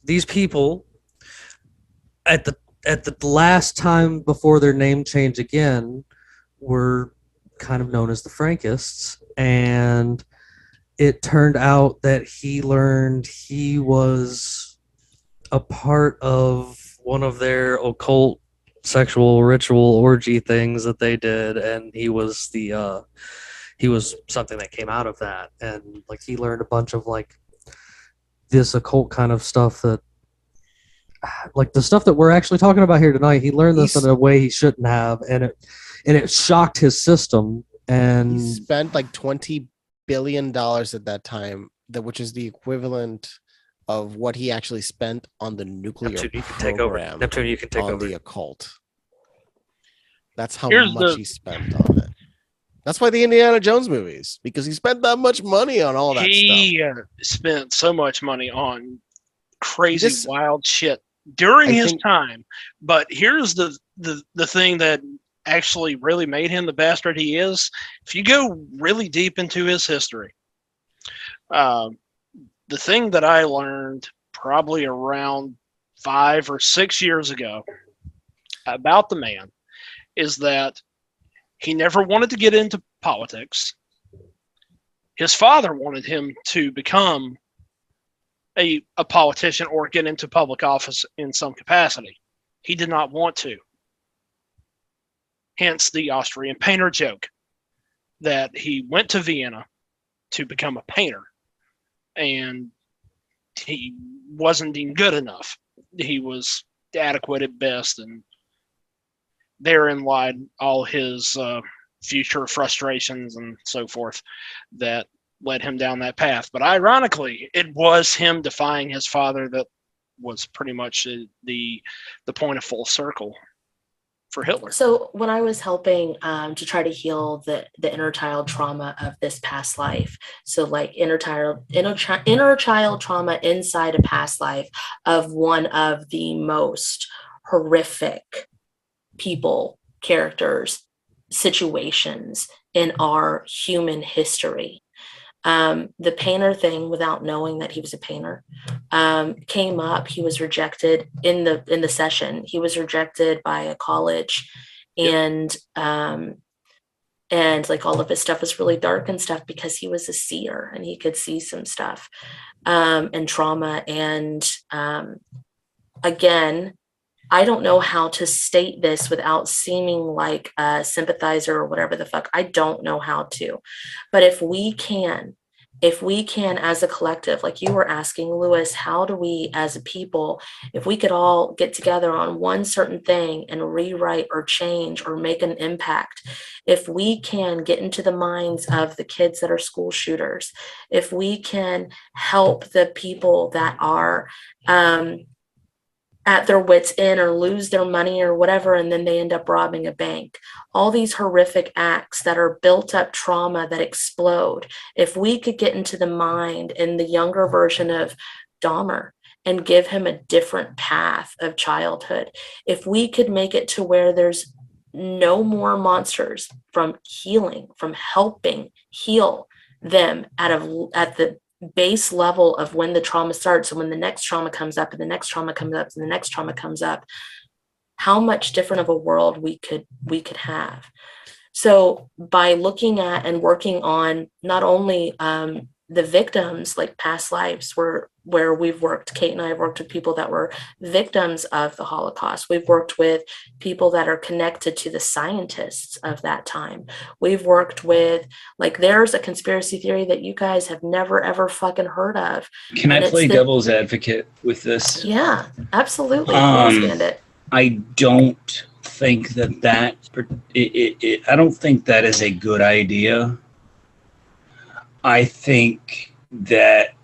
these people at the last time before their name change again were kind of known as the Frankists, and it turned out that he learned he was a part of one of their occult sexual ritual orgy things that they did, and he was something that came out of that, and like he learned a bunch of like this occult kind of stuff, that like the stuff that we're actually talking about here tonight. He learned this in a way he shouldn't have, and it shocked his system. And he spent like $20 billion at that time, which is the equivalent of what he actually spent on the nuclear program. Neptune, you can take over. The occult. That's how much he spent on it. That's why the Indiana Jones movies, because he spent that much money on all that stuff. He spent so much money on crazy, wild shit during his time. But here's the thing that actually really made him the bastard he is. If you go really deep into his history, the thing that I learned probably around 5 or 6 years ago about the man is that he never wanted to get into politics. His father wanted him to become a politician or get into public office in some capacity. He did not want to. Hence the Austrian painter joke, that he went to Vienna to become a painter, and he wasn't deemed good enough. He was adequate at best, and therein lied all his future frustrations and so forth that led him down that path. But ironically, it was him defying his father that was pretty much the point of full circle for Hitler. So when I was helping to try to heal the inner child trauma of this past life, so like inner child trauma inside a past life of one of the most horrific people, characters, situations in our human history. The painter thing, without knowing that he was a painter, came up. He was rejected in the session. He was rejected by a college, and And like all of his stuff was really dark and stuff because he was a seer and he could see some stuff and trauma. And again, I don't know how to state this without seeming like a sympathizer or whatever the fuck. I don't know how to. But if we can as a collective, like you were asking, Lewis, how do we as a people, if we could all get together on one certain thing and rewrite or change or make an impact, if we can get into the minds of the kids that are school shooters, if we can help the people that are at their wits' end or lose their money or whatever, and then they end up robbing a bank. All these horrific acts that are built up trauma that explode. If we could get into the mind in the younger version of Dahmer and give him a different path of childhood, if we could make it to where there's no more monsters, from healing, from helping heal them at the base level of when the trauma starts, and when the next trauma comes up and the next trauma comes up and the next trauma comes up, how much different of a world we could have. So by looking at and working on not only the victims, like past lives where we've worked, Kate and I have worked with people that were victims of the Holocaust. We've worked with people that are connected to the scientists of that time. We've worked with, like, there's a conspiracy theory that you guys have never, ever fucking heard of. Can I play devil's advocate with this? Yeah, absolutely. Please, Bandit. I don't think that I don't think that is a good idea. I think that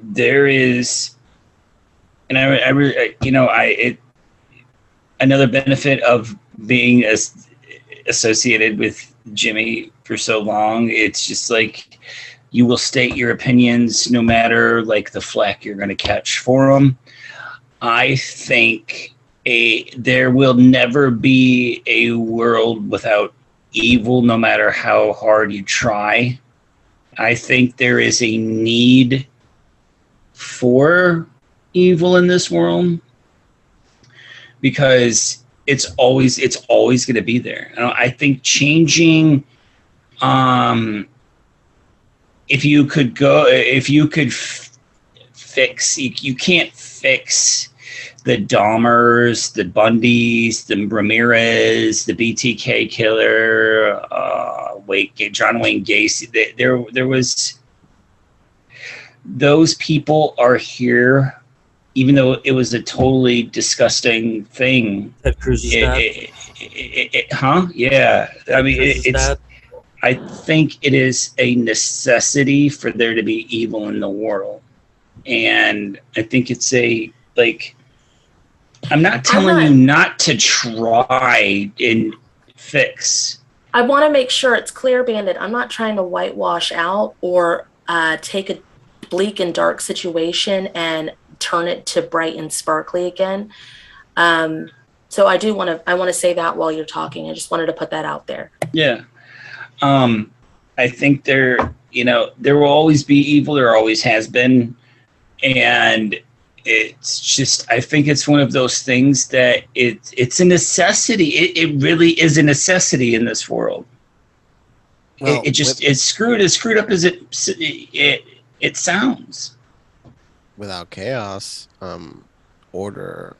there is, and I really, another benefit of being associated with Jimmy for so long, it's just like you will state your opinions no matter like the flack you're going to catch for them. I think there will never be a world without evil, no matter how hard you try. I think there is a need for evil in this world because it's always going to be there. I think changing, if you could fix, you can't fix the Dahmers, the Bundys, the Ramirez, the BTK killer, John Wayne Gacy. There was, those people are here, even though it was a totally disgusting thing. Ted Cruz's dad? Yeah. I mean, I think it is a necessity for there to be evil in the world. And I think it's I'm not telling you not to try and fix. I want to make sure it's clear, Bandit. I'm not trying to whitewash out or take a bleak and dark situation and turn it to bright and sparkly again. So I want to say that while you're talking. I just wanted to put that out there. Yeah. I think there will always be evil. There always has been. And it's just, I think it's one of those things that it's a necessity. It really is a necessity in this world. Well, it's screwed up as it sounds. Without chaos, order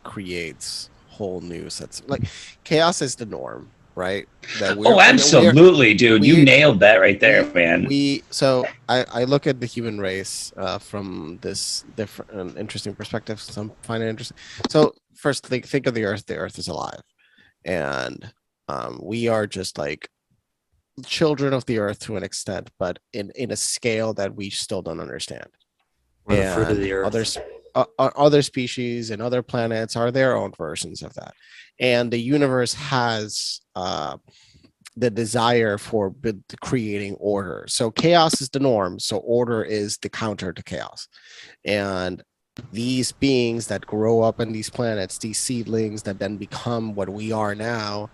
creates whole new sets. Like, chaos is the norm, right? Absolutely, dude. You nailed that right there, man. So I look at the human race from this different, interesting perspective. Some find it interesting. So first, think of the Earth. The Earth is alive, and we are just like children of the Earth to an extent, but in a scale that we still don't understand. We're the fruit of the Earth. Other species and other planets are their own versions of that, and the universe has the desire for creating order. So chaos is the norm, so order is the counter to chaos. And these beings that grow up on these planets, these seedlings that then become what we are now,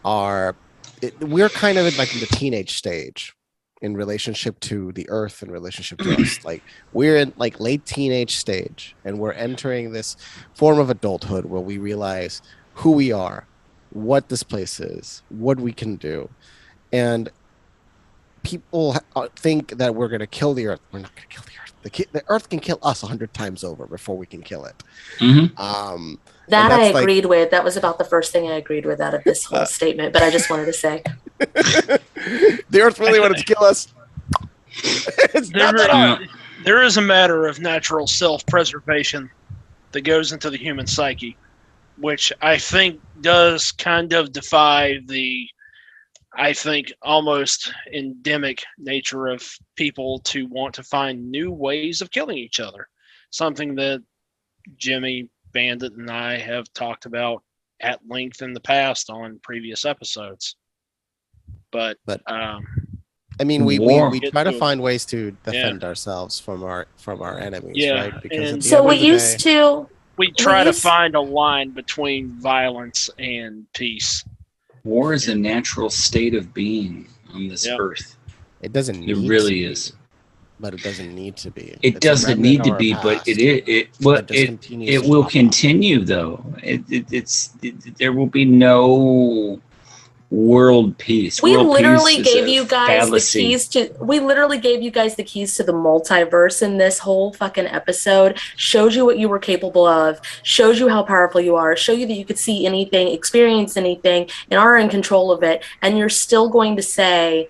we're kind of in the teenage stage in relationship to the Earth, in relationship to us. Like, we're in late teenage stage, and we're entering this form of adulthood where we realize who we are, what this place is, what we can do. And people think that we're going to kill the Earth. We're not going to kill the Earth. The Earth can kill us 100 times over before we can kill it. Mm-hmm. That I agreed with. That was about the first thing I agreed with out of this whole statement, but I just wanted to say. The Earth really wanted to kill us. It's not that hard. There is a matter of natural self-preservation that goes into the human psyche, which I think does kind of defy the, I think, almost endemic nature of people to want to find new ways of killing each other. Something that Jimmy, Bandit, and I have talked about at length in the past on previous episodes. But I mean, we try to find ways to defend ourselves from our enemies, right? Because so we used to. We try to find a line between violence and peace. War is a natural state of being on this earth. It doesn't need it really to is. But it doesn't need to be. It doesn't need to be, but it will continue though. There will be no world peace. We literally gave you guys the keys to. We literally gave you guys the keys to the multiverse in this whole fucking episode. Showed you what you were capable of. Showed you how powerful you are. Showed you that you could see anything, experience anything, and are in control of it. And you're still going to say,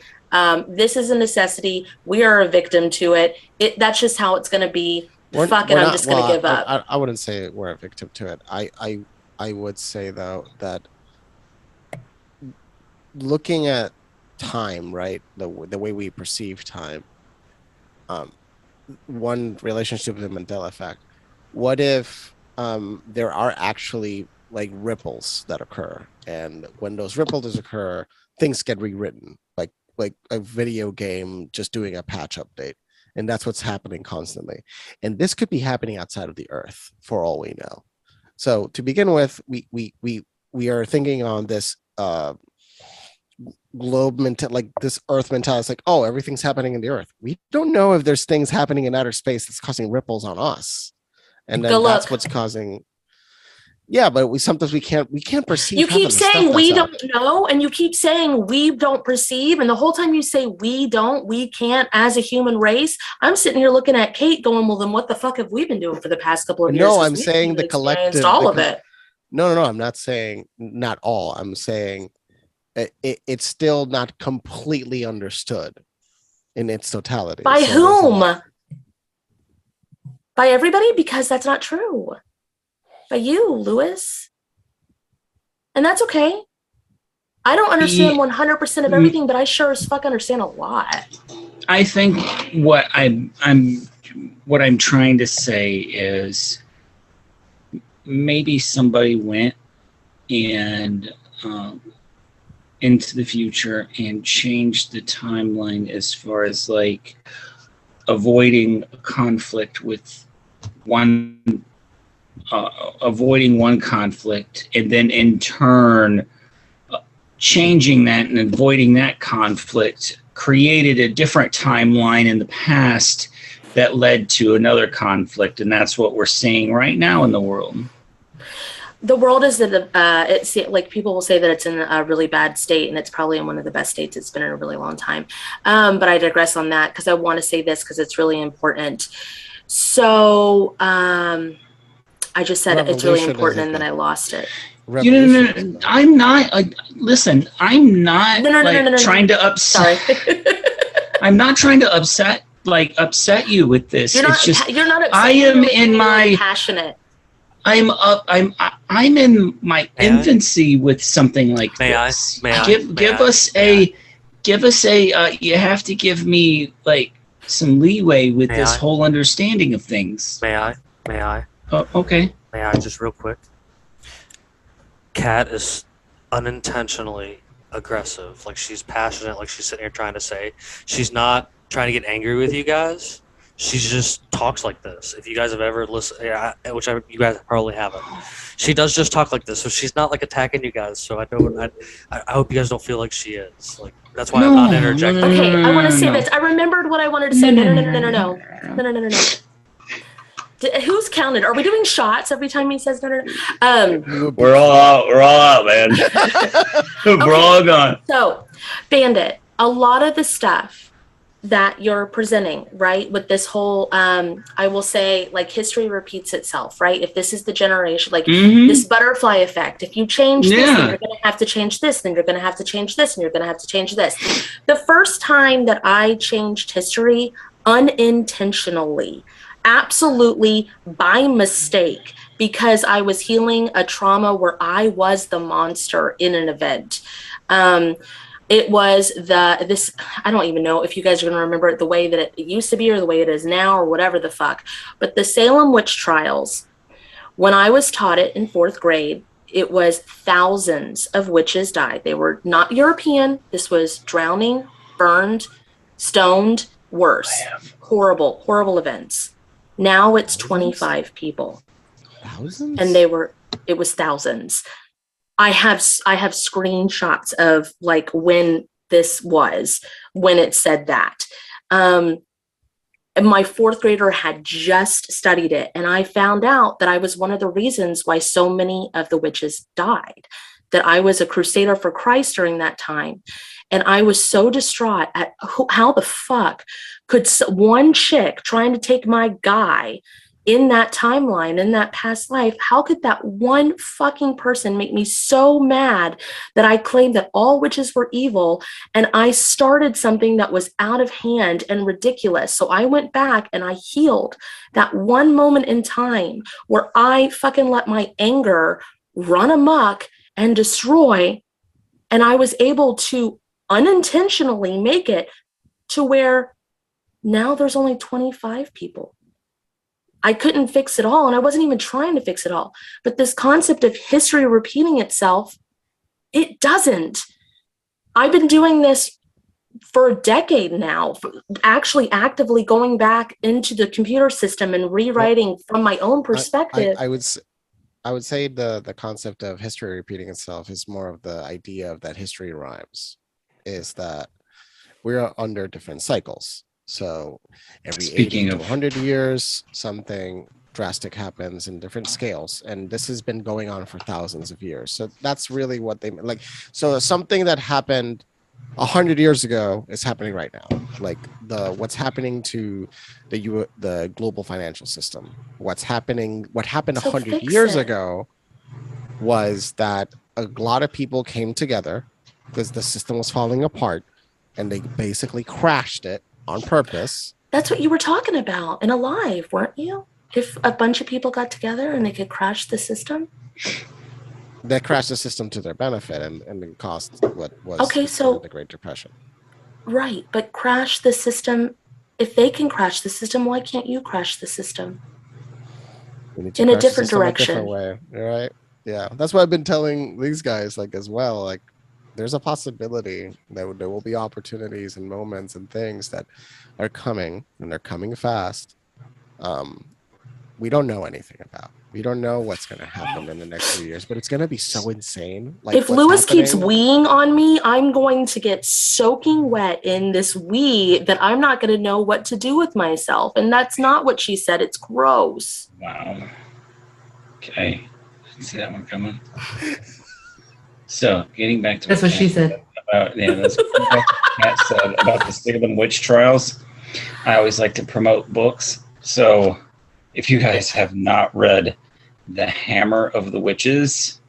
"This is a necessity. We are a victim to it. That's just how it's going to be. Fuck it. I'm just going to give up." I wouldn't say we're a victim to it. I would say though that. Looking at time, right, the way we perceive time, one relationship with the Mandela effect. What if there are actually like ripples that occur, and when those ripples occur, things get rewritten, like a video game just doing a patch update, and that's what's happening constantly. And this could be happening outside of the Earth for all we know. So to begin with, we are thinking on this. Globe like this Earth mentality. It's like, oh, everything's happening in the Earth. We don't know if there's things happening in outer space that's causing ripples on us, and then that's what's causing. Yeah, but sometimes we can't perceive. You keep saying we don't know, and you keep saying we don't perceive, and the whole time you say we can't as a human race. I'm sitting here looking at Kate, going, "Well, then what the fuck have we been doing for the past couple of years?" No, I'm saying the collective. All of it. No, I'm not saying not all. I'm saying. It's still not completely understood in its totality. By whom? By everybody? Because that's not true. By you, Lewis. And that's okay. I don't understand 100% of everything, but I sure as fuck understand a lot. I think what I'm trying to say is maybe somebody went and into the future and change the timeline as far as like avoiding a conflict with avoiding one conflict, and then in turn changing that and avoiding that conflict created a different timeline in the past that led to another conflict, and that's what we're seeing right now in the world. The world is it's like people will say that it's in a really bad state, and it's probably in one of the best states it's been in a really long time. But I digress on that because I want to say this because it's really important. So I just said it's really important, and then I lost it. No, I'm not. Listen, I'm not trying to upset. Sorry. I'm not trying to upset you with this. You're not upset. I am in my passionate. I'm in my infancy with something like this. Give us a you have to give me like some leeway with this whole understanding of things. May I? Oh, okay. May I just real quick? Kat is unintentionally aggressive. Like she's passionate, like she's sitting here trying to say. She's not trying to get angry with you guys. She just talks like this. If you guys have ever listened, which you guys probably haven't, she does just talk like this. So she's not like attacking you guys. So I hope you guys don't feel like she is. Like that's why I'm not interjecting. Okay, I want to say this. I remembered what I wanted to say. No. Who's counted? Are we doing shots every time he says no? We're all out, man. We're all gone. So, Bandit, a lot of the stuff that you're presenting, right, with this whole, I will say, like, history repeats itself, right? If this is the generation, like this butterfly effect, if you change this, then you're going to have to change this, then you're going to have to change this, and you're going to have to change this. The first time that I changed history unintentionally, absolutely by mistake, because I was healing a trauma where I was the monster in an event. It was this, I don't even know if you guys are going to remember it the way that it used to be or the way it is now or whatever the fuck. But the Salem witch trials, when I was taught it in 4th grade, it was thousands of witches died. They were not European. This was drowning, burned, stoned, worse. Horrible, horrible events. Now it's 25 people. Thousands? And it was thousands. I have screenshots of like when this was, when it said that. And my 4th grader had just studied it, and I found out that I was one of the reasons why so many of the witches died, that I was a crusader for Christ during that time. And I was so distraught at how the fuck could one chick trying to take my guy in that timeline, in that past life, how could that one fucking person make me so mad that I claimed that all witches were evil, and I started something that was out of hand and ridiculous. So I went back and I healed that one moment in time where I fucking let my anger run amok and destroy, and I was able to unintentionally make it to where now there's only 25 people. I couldn't fix it all, and I wasn't even trying to fix it all. But this concept of history repeating itself, it doesn't. I've been doing this for a decade now, actually actively going back into the computer system and rewriting from my own perspective. I would say the concept of history repeating itself is more of the idea of that history rhymes, is that we're under different cycles. So every 80 to 100 years, something drastic happens in different scales. And this has been going on for thousands of years. So that's really what they like. So something that happened 100 years ago is happening right now. Like what's happening to the global financial system. What happened 100 years ago was that a lot of people came together because the system was falling apart, and they basically crashed it on purpose. That's what you were talking about in Alive, weren't you? If a bunch of people got together and they could crash the system? They crashed the system to their benefit and it caused what was the Great Depression. Right, but crash the system. If they can crash the system, why can't you crash the system? We need to in a different a direction. different way, right? Yeah, that's what I've been telling these guys, like, as well. Like, there's a possibility that there will be opportunities and moments and things that are coming, and they're coming fast. We don't know anything about. We don't know what's going to happen in the next few years, but it's going to be so insane. Like, if Lewis keeps weeing on me, I'm going to get soaking wet in this wee that I'm not going to know what to do with myself. And that's not what she said. It's gross. Wow. Okay. Didn't see that one coming. So, getting back to that's what she said. That's what Kat said about the Salem witch trials. I always like to promote books. So, if you guys have not read The Hammer of the Witches,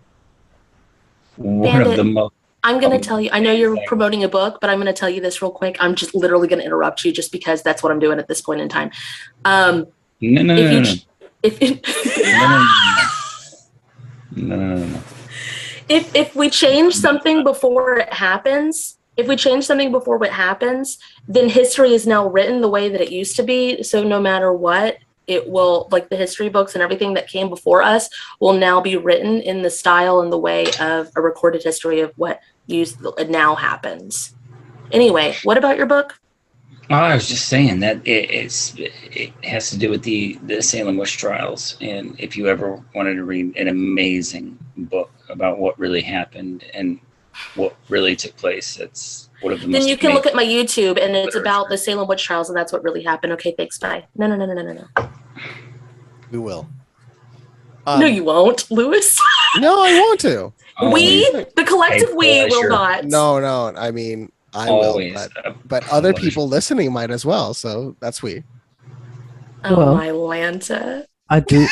one of the most... I'm going to tell you, I know you're promoting a book, but I'm going to tell you this real quick. I'm just literally going to interrupt you just because that's what I'm doing at this point in time. No. If we change something before it happens, then history is now written the way that it used to be. So no matter what, it will, like the history books and everything that came before us will now be written in the style and the way of a recorded history of what now happens. Anyway, what about your book? Oh, I was just saying that it has to do with the Salem witch trials. And if you ever wanted to read an amazing book about what really happened and what really took place, it's one of the most... Then you can look at my YouTube, and it's about the Salem witch trials, and that's what really happened. Okay, thanks, bye. No. We will. No, you won't, Lewis. No, I want to. The collective we will pleasure. not. No. I mean, I Always will, but other pleasure. people listening might as well. So that's we. Oh, Well, my Lanta. I do.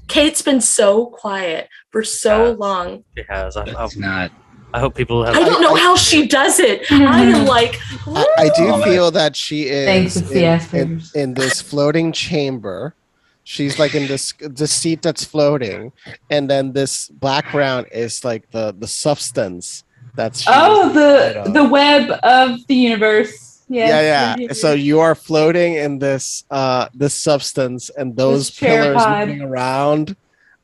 Kate's been so quiet for so long. She has. It's not. I hope people have. I don't know how she does it. I am like, I do feel that she Thanks, is it's the Asperger's. in this floating chamber. She's like in the seat that's floating, and then this background is like the substance that's. The web of the universe. Yes. Yeah. So you are floating in this substance, and those This chair pillars pod. moving around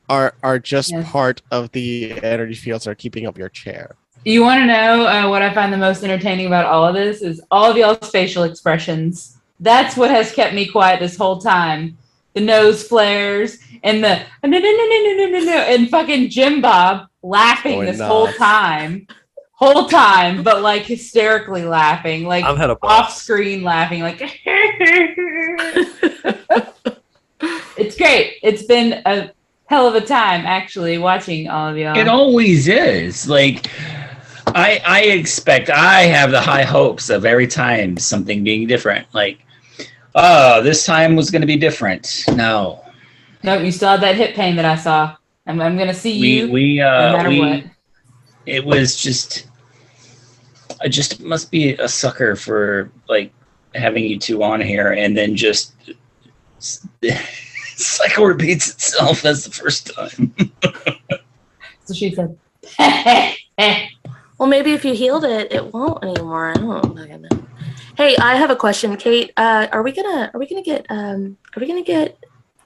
are just Yes. part of the energy fields that are keeping up your chair. You want to know what I find the most entertaining about all of this is all of y'all's facial expressions. That's what has kept me quiet this whole time. The nose flares and the no, and fucking Jim Bob laughing Going this nuts. whole time, but like hysterically laughing, like I've had a off screen laughing, like it's great. It's been a hell of a time actually watching all of y'all. It always is. Like, I have the high hopes of every time something being different. Like, this time was going to be different. No, you still have that hip pain that I saw. I'm gonna see you no matter what. It was just, I just must be a sucker for like having you two on here, and then just cycle repeats itself as the first time. So she said, well, maybe if you healed it, it won't anymore. I don't know. Hey, I have a question, Kate. Are we gonna get?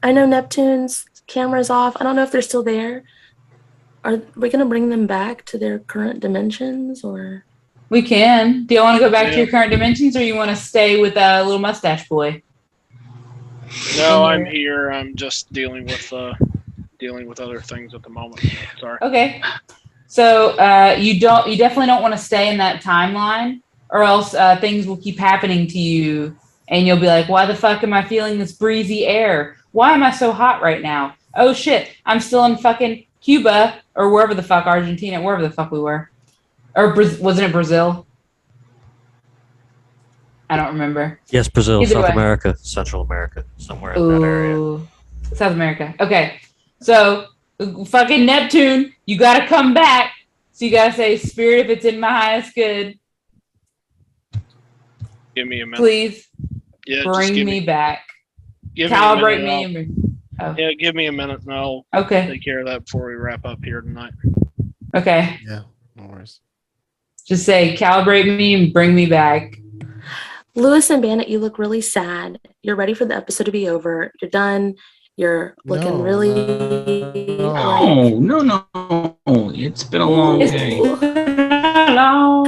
I know Neptune's camera's off. I don't know if they're still there. Are we gonna bring them back to their current dimensions, or? we can. Do you want to go back to your current dimensions, or you want to stay with a little mustache boy? No, I'm here. I'm just dealing with other things at the moment. Sorry. Okay. So you definitely don't want to stay in that timeline, or else things will keep happening to you, and you'll be like, "Why the fuck am I feeling this breezy air? Why am I so hot right now? Oh shit, I'm still in fucking Cuba or wherever the fuck, Argentina, wherever the fuck we were, or wasn't it Brazil? I don't remember. Yes, Brazil, Either South way. America, Central America, somewhere in that area. Ooh, South America. Okay. So fucking Neptune, you gotta come back. So you gotta say, Spirit, if it's in my highest good, Give me a minute. please Yeah, just bring give me back. give Calibrate me a minute. me. Yeah, give me a minute, and I'll Okay. take care of that before we wrap up here tonight. Okay. Yeah, no worries. Just say, calibrate me and bring me back. Lewis and Bandit, you look really sad. You're ready for the episode to be over. You're done. You're looking No, really. No. It's been a long day.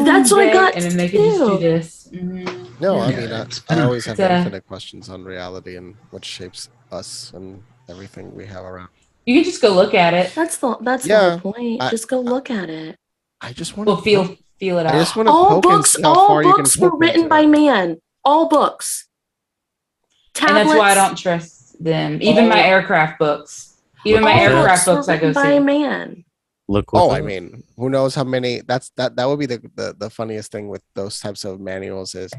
That's what I got And then they could just do too. this. Mhm. No, I Yeah, mean, it's I always have It's, infinite questions on reality and what shapes us and everything we have around. You can just go look at it. That's the Yeah, whole point. Just go look at it. I just want Well, feel it I out. just want to All poke and books, see how all far you can books were poke written into by it. man. All books. And that's why I Tablets, don't trust them. Even my aircraft books. Even my All aircraft were books I go written by see. man. Look. Oh, within. I mean, who knows how many? That would be the funniest thing with those types of manuals is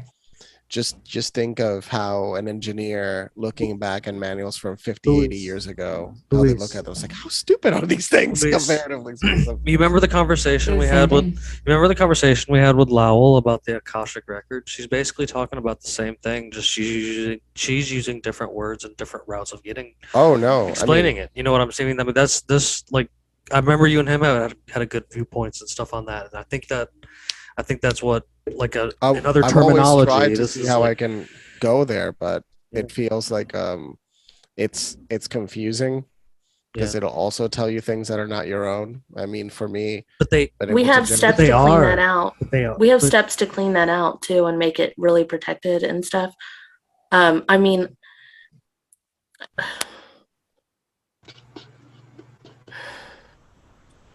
just think of how an engineer looking back at manuals from 50, 80 years ago, how they look at them. It's like, how stupid are these things comparatively? You remember the conversation we had with? Remember the conversation we had with Lowell about the Akashic record? She's basically talking about the same thing. Just she's using different words and different routes of getting Oh no, explaining it. You know what I'm saying? I mean, that's this like I remember you and him had a good viewpoints and stuff on that, and I think that's what like another I've terminology. always tried to This see is how like, I can go there, but it feels like it's confusing because it'll also tell you things that are not your own. I mean, for me, We have steps to clean that out. We have steps to clean that out too and make it really protected and stuff. I mean,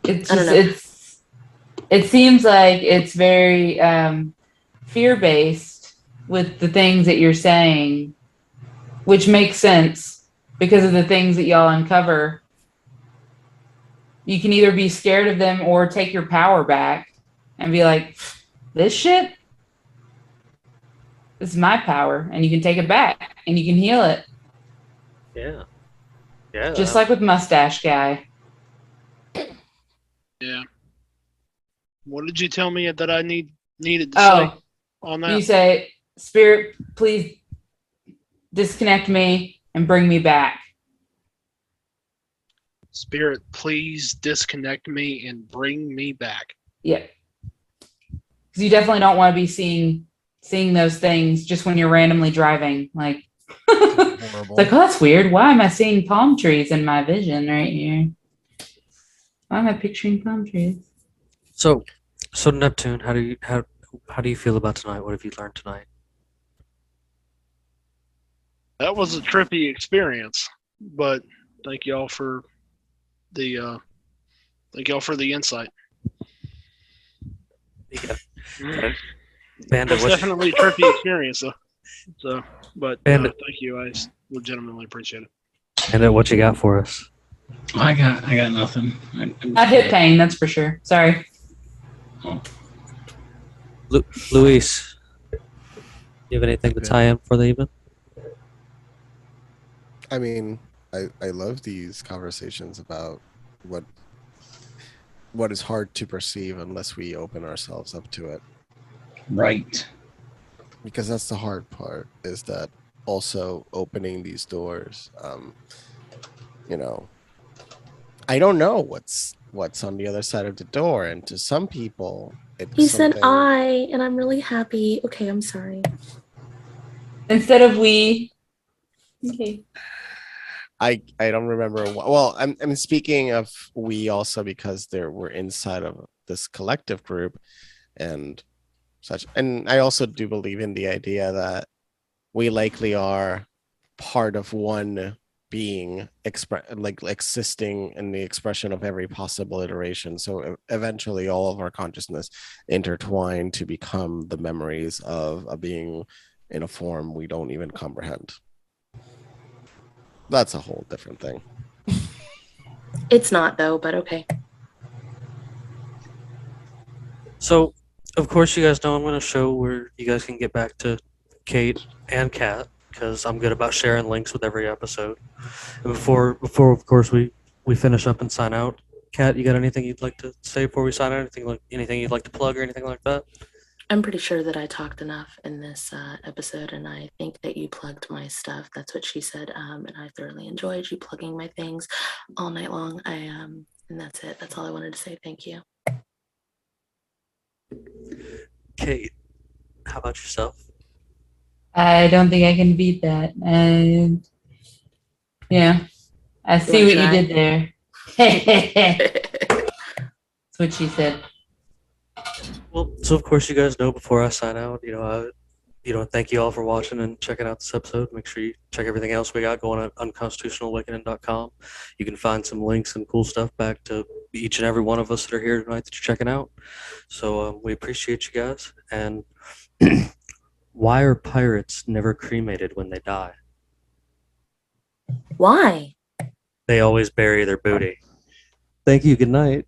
It's I don't just it seems like it's very fear based with the things that you're saying, which makes sense. because of the things that y'all uncover. You can either be scared of them or take your power back and be like, this shit, this is my power, and you can take it back and you can heal it. Yeah. Yeah. Just like with Mustache Guy. Yeah. What did you tell me that I needed to say on that? You say, Spirit, please disconnect me and bring me back. Spirit, please disconnect me and bring me back. Yeah. Because you definitely don't want to be seeing those things just when you're randomly driving. Like, it's like, oh, that's weird. Why am I seeing palm trees in my vision right here? Why am I picturing palm trees? So Neptune, how do you feel about tonight? What have you learned tonight? That was a trippy experience, but thank y'all for the insight. Yeah. Bandit, It's definitely a trippy experience, though. But Bandit, thank you. I legitimately appreciate it. Bandit, what you got for us? I got nothing. Not hip pain, that's for sure. Sorry. Oh. Luis, you have anything to tie in for the evening? I mean, I love these conversations about what is hard to perceive unless we open ourselves up to it. Right. Because that's the hard part, is that also opening these doors. I don't know what's on the other side of the door, and to some people, it's He said something- I, and I'm really happy. Okay, I'm sorry. Instead of we. Okay. I don't remember. Well, I'm speaking of we also because we're inside of this collective group and such. And I also do believe in the idea that we likely are part of one being existing in the expression of every possible iteration. So eventually all of our consciousness intertwine to become the memories of a being in a form we don't even comprehend. That's a whole different thing. It's not though, but okay. So, of course, you guys know I'm going to show where you guys can get back to Kate and Kat, because I'm good about sharing links with every episode. And before of course, we finish up and sign out, Kat, you got anything you'd like to say before we sign out? Anything you'd like to plug or anything like that? I'm pretty sure that I talked enough in this episode, and I think that you plugged my stuff. That's what she said, and I thoroughly enjoyed you plugging my things all night long. And that's it. That's all I wanted to say. Thank you. Kate, how about yourself? I don't think I can beat that. And yeah, I see what you did there. That's what she said. Well, so of course you guys know before I sign out, thank you all for watching and checking out this episode. Make sure you check everything else we got going at unconstitutionalawakening.com. You can find some links and cool stuff back to each and every one of us that are here tonight that you're checking out. So we appreciate you guys. And why are pirates never cremated when they die? Why? They always bury their booty. Thank you. Good night.